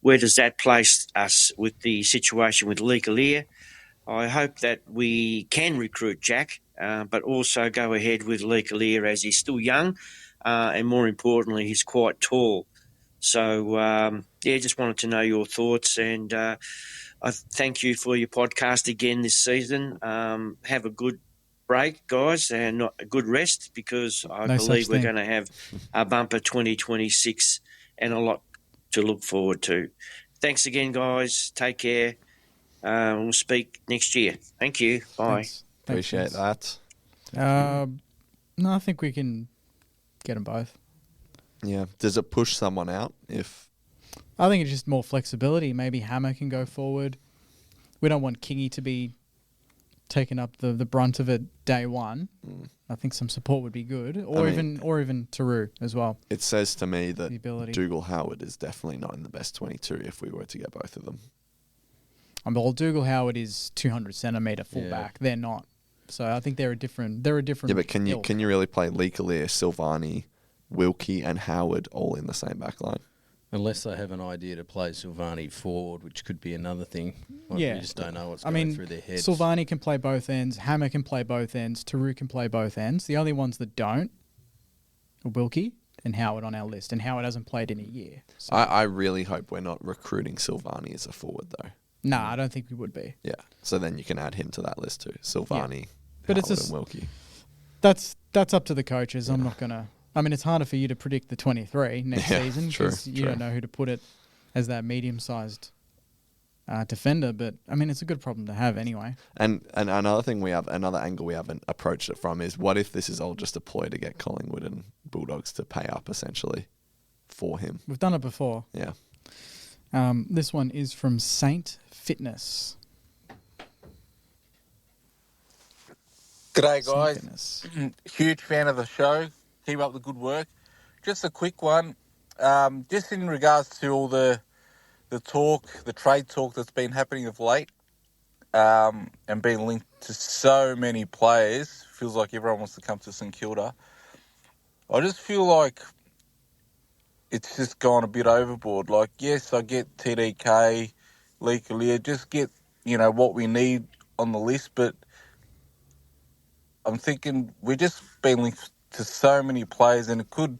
where does that place us with the situation with Lee Kalia? I hope that we can recruit Jack, but also go ahead with Lee Kalia as he's still young, and more importantly, he's quite tall. So, just wanted to know your thoughts, and I thank you for your podcast again this season. Have a good break, guys, and not a good rest, because I No believe such we're thing. going to have a bumper 2026 and a lot to look forward to. Thanks again, guys. Take care. We'll speak next year. Thank you. Bye. Thanks, Appreciate Vince. that. No, I think we can get them both. Yeah. Does it push someone out if... I think it's just more flexibility. Maybe Hammer can go forward. We don't want Kingy to be taking up the brunt of it day one. I think some support would be good, or even Taru as well. It says to me that The ability. Dougal Howard is definitely not in the best 22 if we were to get both of them. Well, Dougal Howard is 200 centimetre fullback. They're not. So I think they're a different. Yeah, but can ilk. you really play Lee Kalia, Silvagni, Wilkie, and Howard all in the same back line? Unless they have an idea to play Silvagni forward, which could be another thing. Like, Yeah. we just don't know what's I going mean, through their heads. Silvagni can play both ends. Hammer can play both ends. Taru can play both ends. The only ones that don't are Wilkie and Howard on our list. And Howard hasn't played in a year. So. I really hope we're not recruiting Silvagni as a forward, though. Nah, I don't think we would be. Yeah. So then you can add him to that list too. Silvagni, But Howard, it's and Wilkie. That's up to the coaches. I'm not going to... I mean, it's harder for you to predict the 23 next season because you don't know who to put it as that medium-sized defender. But, I mean, it's a good problem to have anyway. And another thing another angle we haven't approached it from is what if this is all just a ploy to get Collingwood and Bulldogs to pay up essentially for him? We've done it before. Yeah. This one is from Saint Fitness. G'day, Saint guys. Fitness. Huge fan of the show. Keep up the good work. Just a quick one. Just in regards to all the talk, the trade talk that's been happening of late, and being linked to so many players. Feels like everyone wants to come to St Kilda. I just feel like it's just gone a bit overboard. Like, yes, I get TDK, Lee Kalia, just get, what we need on the list, but I'm thinking we're just being linked to so many players, and it could,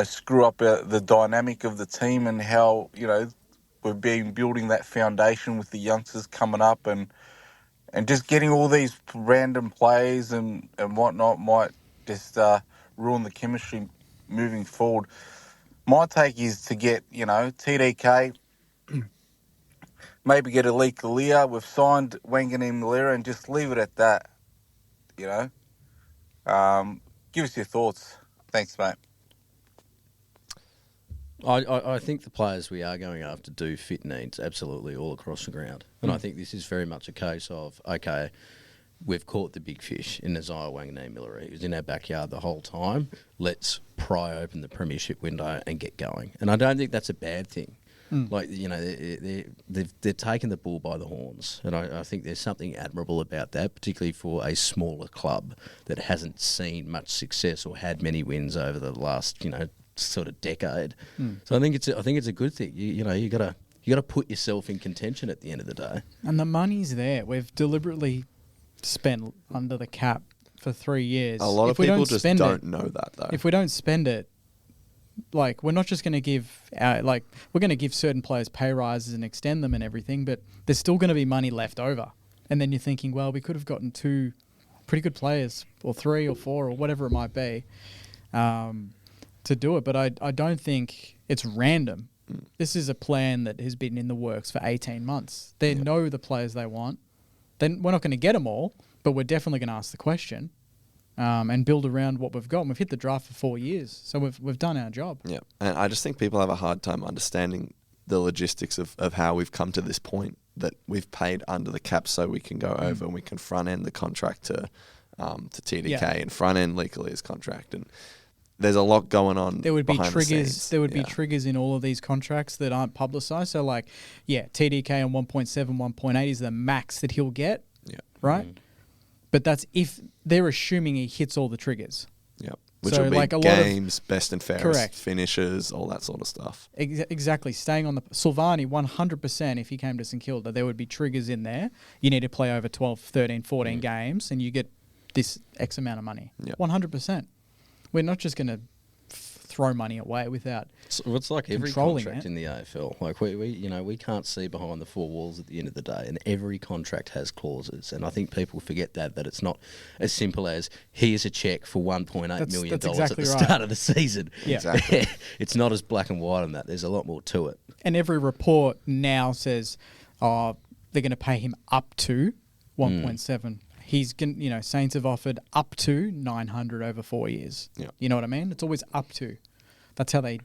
screw up the dynamic of the team and how, we've been building that foundation with the youngsters coming up, and just getting all these random plays and whatnot might just ruin the chemistry moving forward. My take is to get, TDK, maybe get a Lee Kalia. We've signed Wangani Malera and just leave it at that. Give us your thoughts. Thanks, mate. I think the players we are going after do fit needs absolutely all across the ground. And I think this is very much a case of, okay, we've caught the big fish in Isaiah Wanganeen-Miller. He was in our backyard the whole time. Let's pry open the premiership window and get going. And I don't think that's a bad thing. Like, you know, they're taken the bull by the horns. And I think there's something admirable about that, particularly for a smaller club that hasn't seen much success or had many wins over the last, you know, sort of decade. So I think it's a good thing. You know, you gotta put yourself in contention at the end of the day. And the money's there. We've deliberately spent under the cap for 3 years. A lot of people just don't know that, though. If we don't spend it, like, we're not just going to give we're going to give certain players pay rises and extend them and everything, but there's still going to be money left over. And then you're thinking, well, we could have gotten 2 pretty good players, or 3 or 4 or whatever it might be, to do it. But I don't think it's random. This is a plan that has been in the works for 18 months. They know the players they want. Then we're not going to get them all, but we're definitely going to ask the question. And build around what we've got. And we've hit the draft for 4 years, so we've done our job. Yeah, and I just think people have a hard time understanding the logistics of how we've come to this point, that we've paid under the cap so we can go over and we can front end the contract to TDK and front end Lee Lear's contract, and there's a lot going on. There would be behind triggers. the scenes. There would be triggers in all of these contracts that aren't publicised. So, like, TDK on 1.7, 1.8 is the max that he'll get. Yeah, right. But that's if they're assuming he hits all the triggers. Yep. Which so will be like a games, best and fairest, correct. finishes, all that sort of stuff. Exactly. Staying on the Silvagni, 100%, if he came to St Kilda, there would be triggers in there. You need to play over 12, 13, 14 games, and you get this X amount of money. Yep. 100%. We're not just going to throw money away without it's like every controlling contract it. in the AFL. Like we can't see behind the 4 walls at the end of the day, and every contract has clauses. And I think people forget that it's not as simple as here's a check for $1.8 million exactly at the start of the season. Yeah. Exactly. It's not as black and white on that. There's a lot more to it. And every report now says, they're going to pay him up to 1.7. He's going, Saints have offered up to 900 over 4 years. Yeah. You know what I mean? It's always up to. That's how they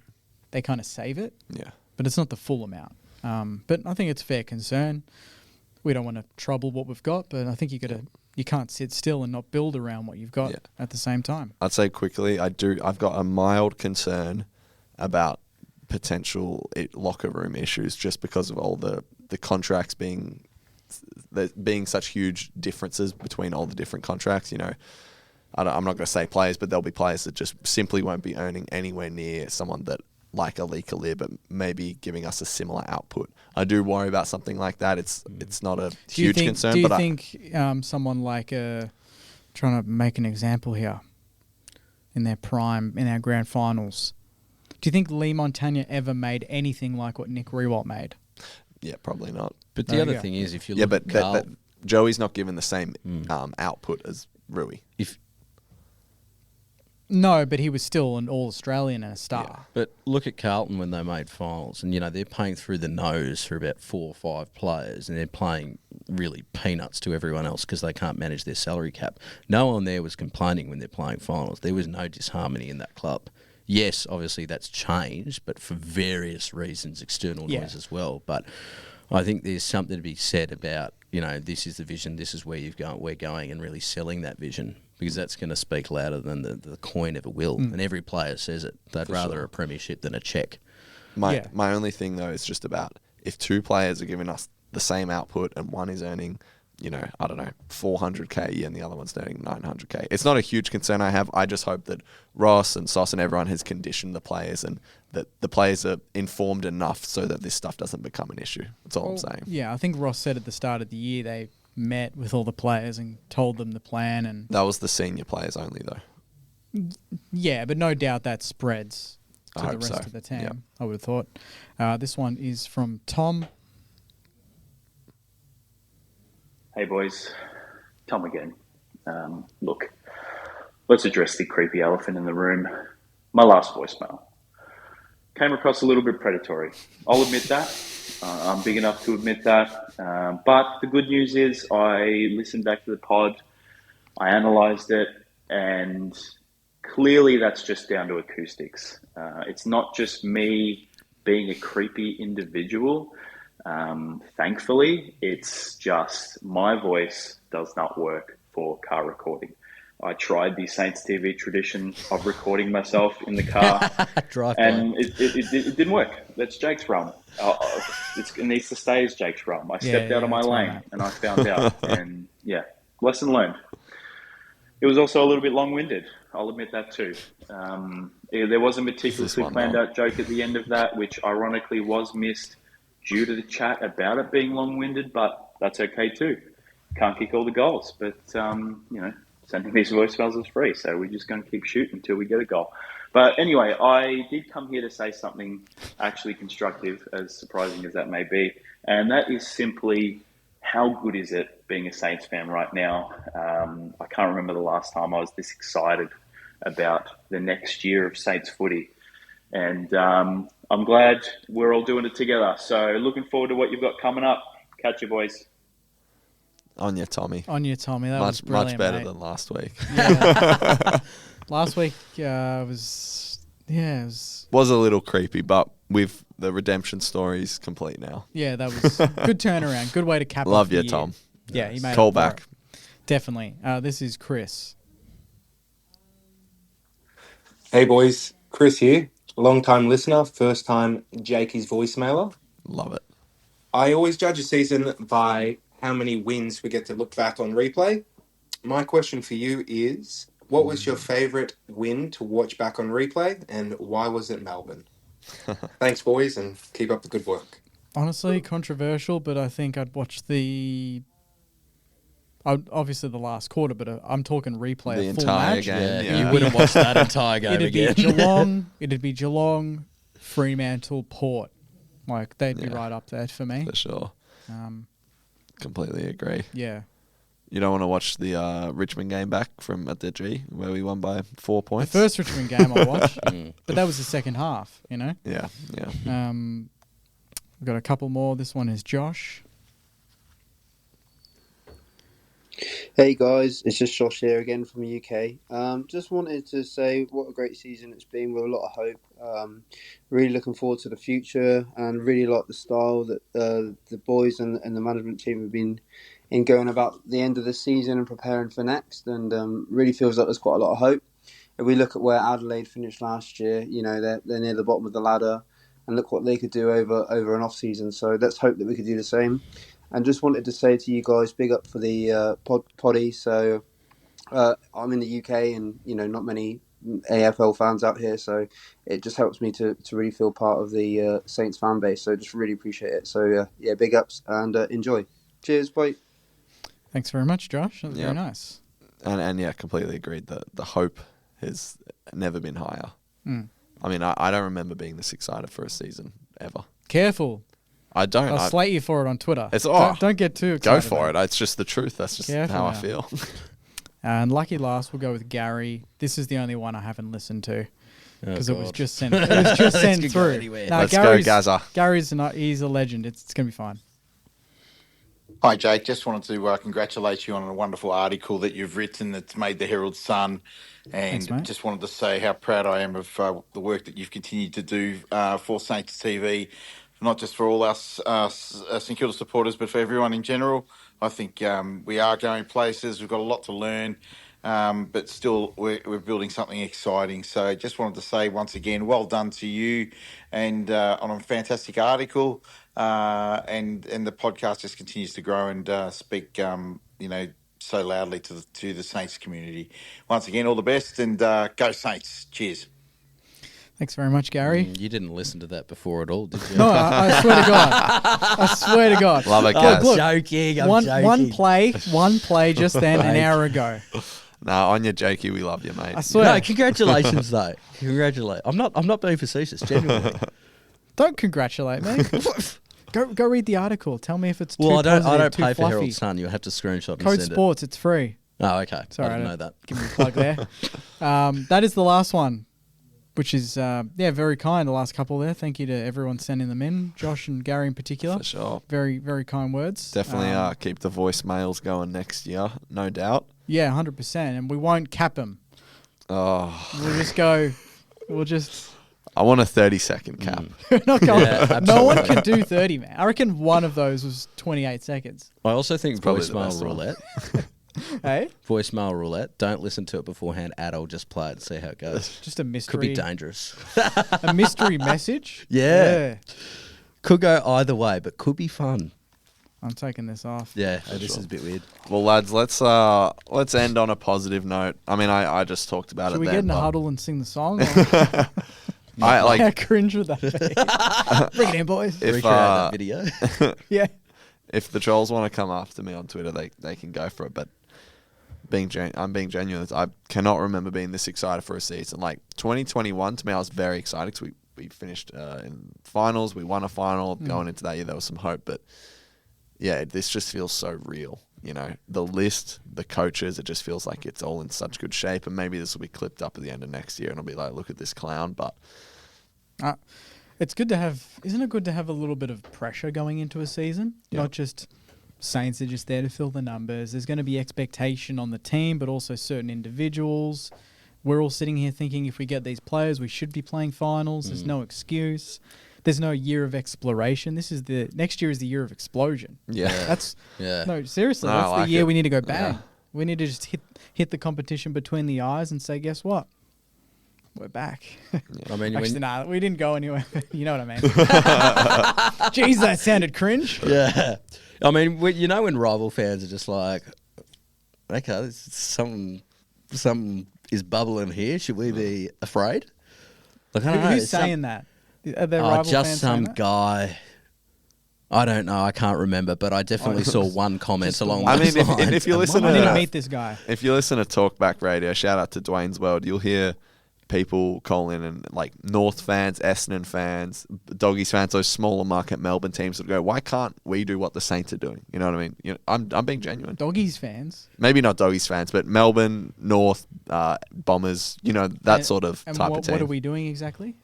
kind of save it. Yeah. But it's not the full amount. But I think it's fair concern. We don't want to trouble what we've got, but I think you can't sit still and not build around what you've got at the same time. I'd say quickly, I've got a mild concern about potential locker room issues just because of all the contracts being such huge differences between all the different contracts. I'm not going to say players, but there'll be players that just simply won't be earning anywhere near someone that like a Lee Lear, but maybe giving us a similar output. I do worry about something like that. It's not a huge concern. Do you think someone like trying to make an example here in their prime, in our grand finals, do you think Lee Montagna ever made anything like what Nick Riewoldt made? Yeah, probably not. But the other thing is, if you look at Carl, Joey's not given the same output as Rui. No, but he was still an All-Australian and a star. Yeah. But look at Carlton when they made finals, and they're paying through the nose for about 4 or 5 players, and they're playing really peanuts to everyone else because they can't manage their salary cap. No one there was complaining when they're playing finals. There was no disharmony in that club. Yes, obviously that's changed, but for various reasons, external noise as well. But I think there's something to be said about, this is the vision, this is where we're going, and really selling that vision, because that's going to speak louder than the coin ever will. And every player says it. They'd rather a premiership than a cheque. My only thing, though, is just about if 2 players are giving us the same output and one is earning, 400K a year and the other one's earning 900K. It's not a huge concern I have. I just hope that Ross and Sauce and everyone has conditioned the players and that the players are informed enough so that this stuff doesn't become an issue. That's all I'm saying. Yeah, I think Ross said at the start of the year they met with all the players and told them the plan. And that was the senior players only, though. Yeah, but no doubt that spreads to the rest of the team, yep. I would have thought. This one is from Tom. Hey boys, Tom again. Look, let's address the creepy elephant in the room. My last voicemail came across a little bit predatory. I'll admit that. I'm big enough to admit that. But the good news is I listened back to the pod, I analysed it, and clearly that's just down to acoustics. It's not just me being a creepy individual. Thankfully, it's just my voice does not work for car recording. I tried the Saints TV tradition of recording myself in the car, and it didn't work. That's Jake's realm. It needs to stay as Jake's realm. I stepped out of my lane, and I found out. And yeah, lesson learned. It was also a little bit long-winded. I'll admit that too. There was a meticulously planned out joke at the end of that, which ironically was missed due to the chat about it being long-winded, but that's okay too. Can't kick all the goals, but sending these voicemails is free, so we're just going to keep shooting until we get a goal. But anyway, I did come here to say something actually constructive, as surprising as that may be, and that is simply, how good is it being a Saints fan right now? I can't remember the last time I was this excited about the next year of Saints footy, and I'm glad we're all doing it together. So looking forward to what you've got coming up. Catch you, boys. On you, Tommy. On you, Tommy. That was brilliant, much better mate. than last week. Yeah. Last week was a little creepy, but with the redemption stories complete now. Yeah, that was good turnaround. Good way to cap off Love the you, year. Tom. Yeah, he made Call it for back. it. Definitely. This is Chris. Hey boys, Chris here. Long time listener, first time Jakey's voicemailer. Love it. I always judge a season by how many wins we get to look back on replay. My question for you is, what was your favourite win to watch back on replay, and why was it Melbourne? Thanks, boys, and keep up the good work. Honestly, controversial, but I think I'd watch obviously the last quarter, but I'm talking replay, the a full entire match. game. Yeah. You wouldn't watch that entire game again. It'd be Geelong, Fremantle, Port. Like, they'd be right up there for me. For sure. Completely agree. Yeah. You don't want to watch the Richmond game back from at the G where we won by 4 points? The first Richmond game I watched, but that was the second half, you know? Yeah. We've got a couple more. This one is Josh. Hey guys, it's just Josh here again from the UK. Just wanted to say what a great season it's been with a lot of hope. Really looking forward to the future and really like the style that the boys and the management team have been in going about the end of the season and preparing for next, and really feels like there's quite a lot of hope. If we look at where Adelaide finished last year, you know, they're near the bottom of the ladder, and look what they could do over an off season. So let's hope that we could do the same. And just wanted to say to you guys, big up for the poddy. So I'm in the UK, and you know, not many AFL fans out here, so it just helps me to really feel part of the Saints fan base. So just really appreciate it. So yeah, big ups and enjoy. Cheers, bye. Thanks very much, Josh. That was very nice. And yeah, completely agreed that the hope has never been higher. Mm. I mean, I don't remember being this excited for a season ever. Careful. I don't. I'll slate you for it on Twitter. Don't get too excited. Go for it. It's just the truth. That's just how I feel. And lucky last, we'll go with Gary. This is the only one I haven't listened to because it was just sent. It was just sent through. Let's go, Gaza. Gary's he's a legend. It's going to be fine. Hi, Jake. Just wanted to congratulate you on a wonderful article that you've written that's made the Herald Sun. And Thanks, just wanted to say how proud I am of the work that you've continued to do for Saints TV, not just for all us St Kilda supporters, but for everyone in general. I think we are going places. We've got a lot to learn, but still we're building something exciting. So just wanted to say once again, well done to you and on a fantastic article. And the podcast just continues to grow and speak, so loudly to the Saints community. Once again, all the best and go Saints. Cheers. Thanks very much, Gary. You didn't listen to that before at all, did you? No, I swear to God. I swear to God. Love it, guys. Look, I'm joking. One play just then, an hour ago. Nah, on your Jakey, we love you, mate. I swear. No, congratulations, though. Congratulate. I'm not being facetious, genuinely. Don't congratulate me. Go read the article. Tell me if it's too I don't too pay for fluffy. Herald Sun. You'll have to screenshot and Code send Sports, it's free. Oh, okay. Sorry, I didn't know that. Give me a plug there. That is the last one, which is, very kind, the last couple there. Thank you to everyone sending them in, Josh and Gary in particular. For sure. Very, very kind words. Definitely keep the voicemails going next year, no doubt. Yeah, 100%. And we won't cap them. Oh. We'll just go, I want a 30-second cap. Not going. Yeah, no one can do 30, man. I reckon one of those was 28 seconds. I also think It's probably the best voicemail one. roulette. Hey, Voicemail roulette. Don't listen to it beforehand at all. Just play it and see how it goes. just a mystery. Could be dangerous. A mystery message. Yeah. Could go either way, but could be fun. I'm taking this off. Yeah, this is a bit weird. Well, lads, let's end on a positive note. I mean, I just talked about Should it. we then, get in a but huddle and sing the song? I How cringe would that be? Bring it in, boys. If Recreate that video. Yeah. if the trolls want to come after me on Twitter, they can go for it. But I'm being genuine. I cannot remember being this excited for a season. Like 2021, to me, I was very excited because we finished in finals. We won a final. Going into that year, there was some hope. But yeah, this just feels so real. You know, the list, the coaches, it just feels like it's all in such good shape. And maybe this will be clipped up at the end of next year and it'll be like, look at this clown. But it's good to have, isn't it good to have a little bit of pressure going into a season? Yeah. Not just Saints are just there to fill the numbers. There's going to be expectation on the team, but also certain individuals. We're all sitting here thinking if we get these players, we should be playing finals. There's no excuse. There's no year of exploration. Next year is the year of explosion. yeah, No, seriously, No, I that's like the year it. we need to go bang. Yeah. We need to just hit the competition between the eyes and say, guess what? We're back. I mean, Actually, nah, we didn't go anywhere. You know what I mean? Jeez, that sounded cringe. yeah. I mean, when rival fans are just like, okay, something is bubbling here. Should we be afraid? Like, I don't know. Who's saying that? Are there rival Just fans some saying that? guy. I don't know. I can't remember, but I definitely saw one comment along I those mean, lines. if you listen I need to to meet this guy. if you listen to Talkback Radio, shout out to Dwayne's World, you'll hear people call in and like North fans, Essendon fans, Doggies fans, those smaller market Melbourne teams that go, why can't we do what the Saints are doing? You know what I mean? You know, I'm being genuine. Doggies fans. Maybe not Doggies fans, but Melbourne, North, Bombers, you know, that sort of And type what, of team. what are we doing exactly?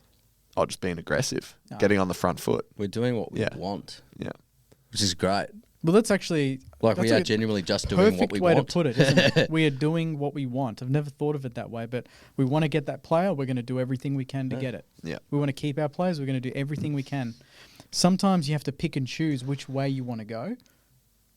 Oh, just being aggressive, Oh. getting on the front foot. We're doing what we Yeah. want, Yeah. which is great. Well, that's actually Like, we that's are a genuinely just doing what perfect we way want. to put it, isn't it? We are doing what we want. I've never thought of it that way, but we want to get that player. We're going to do everything we can to get it. Yeah. We want to keep our players. We're going to do everything we can. Sometimes you have to pick and choose which way you want to go.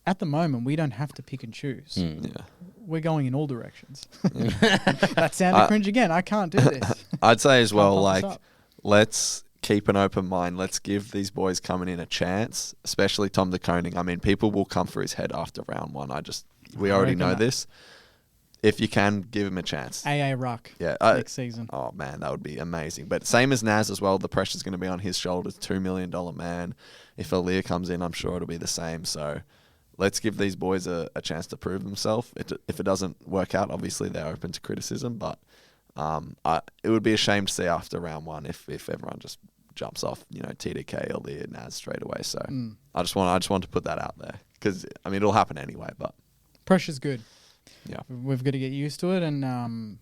At the moment, we don't have to pick and choose. Yeah. We're going in all directions. That sounded cringe again. I can't do this. I'd say as well, pump this like, up. let's keep an open mind. Let's give these boys coming in a chance, especially Tom de Koning. I mean, people will come for his head after round one. We already reckon know that. this. If you can, give him a chance. AA Ruck Yeah. next season. Oh, man, that would be amazing. But same as Naz as well, the pressure's going to be on his shoulders. $2 million man. If Aaliyah comes in, I'm sure it'll be the same. So let's give these boys a chance to prove themselves. If it doesn't work out, obviously they're open to criticism. But it would be a shame to see after round one if everyone just jumps off, you know, TDK or the Naz straight away. So I just want to put that out there because I mean it'll happen anyway. But Pressure's good. yeah, We've got to get used to it, and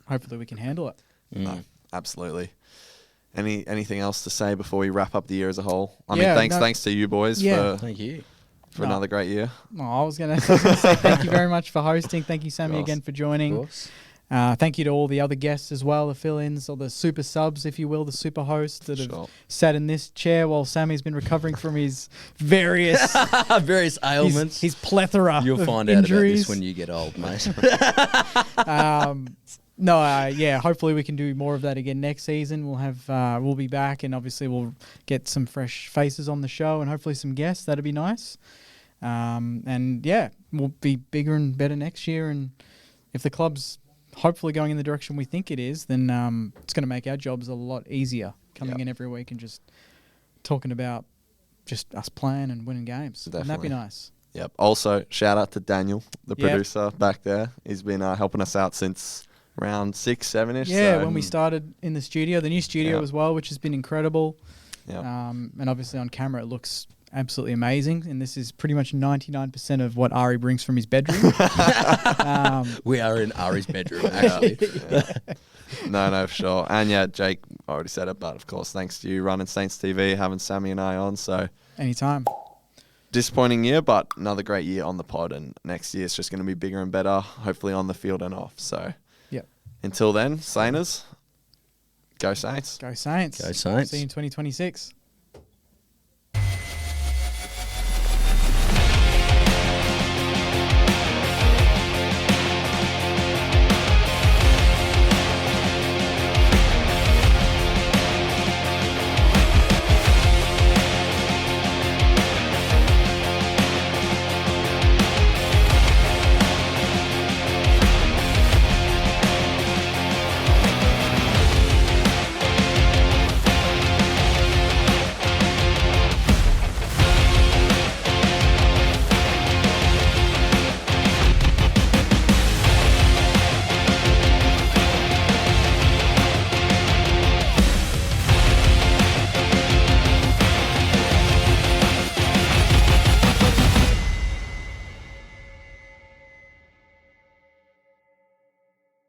hopefully we can handle it. no, absolutely. Anything else to say before we wrap up the year as a whole? I Yeah, mean, no- thanks to you boys Yeah. Thank you. for another great year. Oh, I was going to say thank you very much for hosting. Thank you, Sammy, course. again for Of joining. course. Thank you to all the other guests as well, the fill-ins or the super subs, if you will, the super hosts that have Sure. sat in this chair while Sammy's been recovering from his various Various ailments. his plethora You'll of find out about injuries. this when you get old, mate. Yeah, hopefully we can do more of that again next season. We'll be back, and obviously we'll get some fresh faces on the show and hopefully some guests. That'd be nice. And yeah, we'll be bigger and better next year. And if the club's hopefully going in the direction we think it is, then it's going to make our jobs a lot easier coming in every week and just talking about just us playing and winning games. Wouldn't that be Definitely. nice? Yep. Also, shout out to Daniel, the Yep. producer back there. He's been helping us out since round 6, 7-ish. Yeah, so, when we started in the studio, the new studio Yep. as well, which has been incredible. Yep. And obviously on camera it looks absolutely amazing. And this is pretty much 99% of what Ari brings from his bedroom. We are in Ari's bedroom, actually. No, for sure. And yeah, Jake already said it, but of course, thanks to you running Saints TV, having Sammy and I on. So Anytime. disappointing year, but another great year on the pod. And next year it's just going to be bigger and better, hopefully on the field and off. So Yep. until then, Sainers, go Saints. Go Saints. Go Saints. See you in 2026.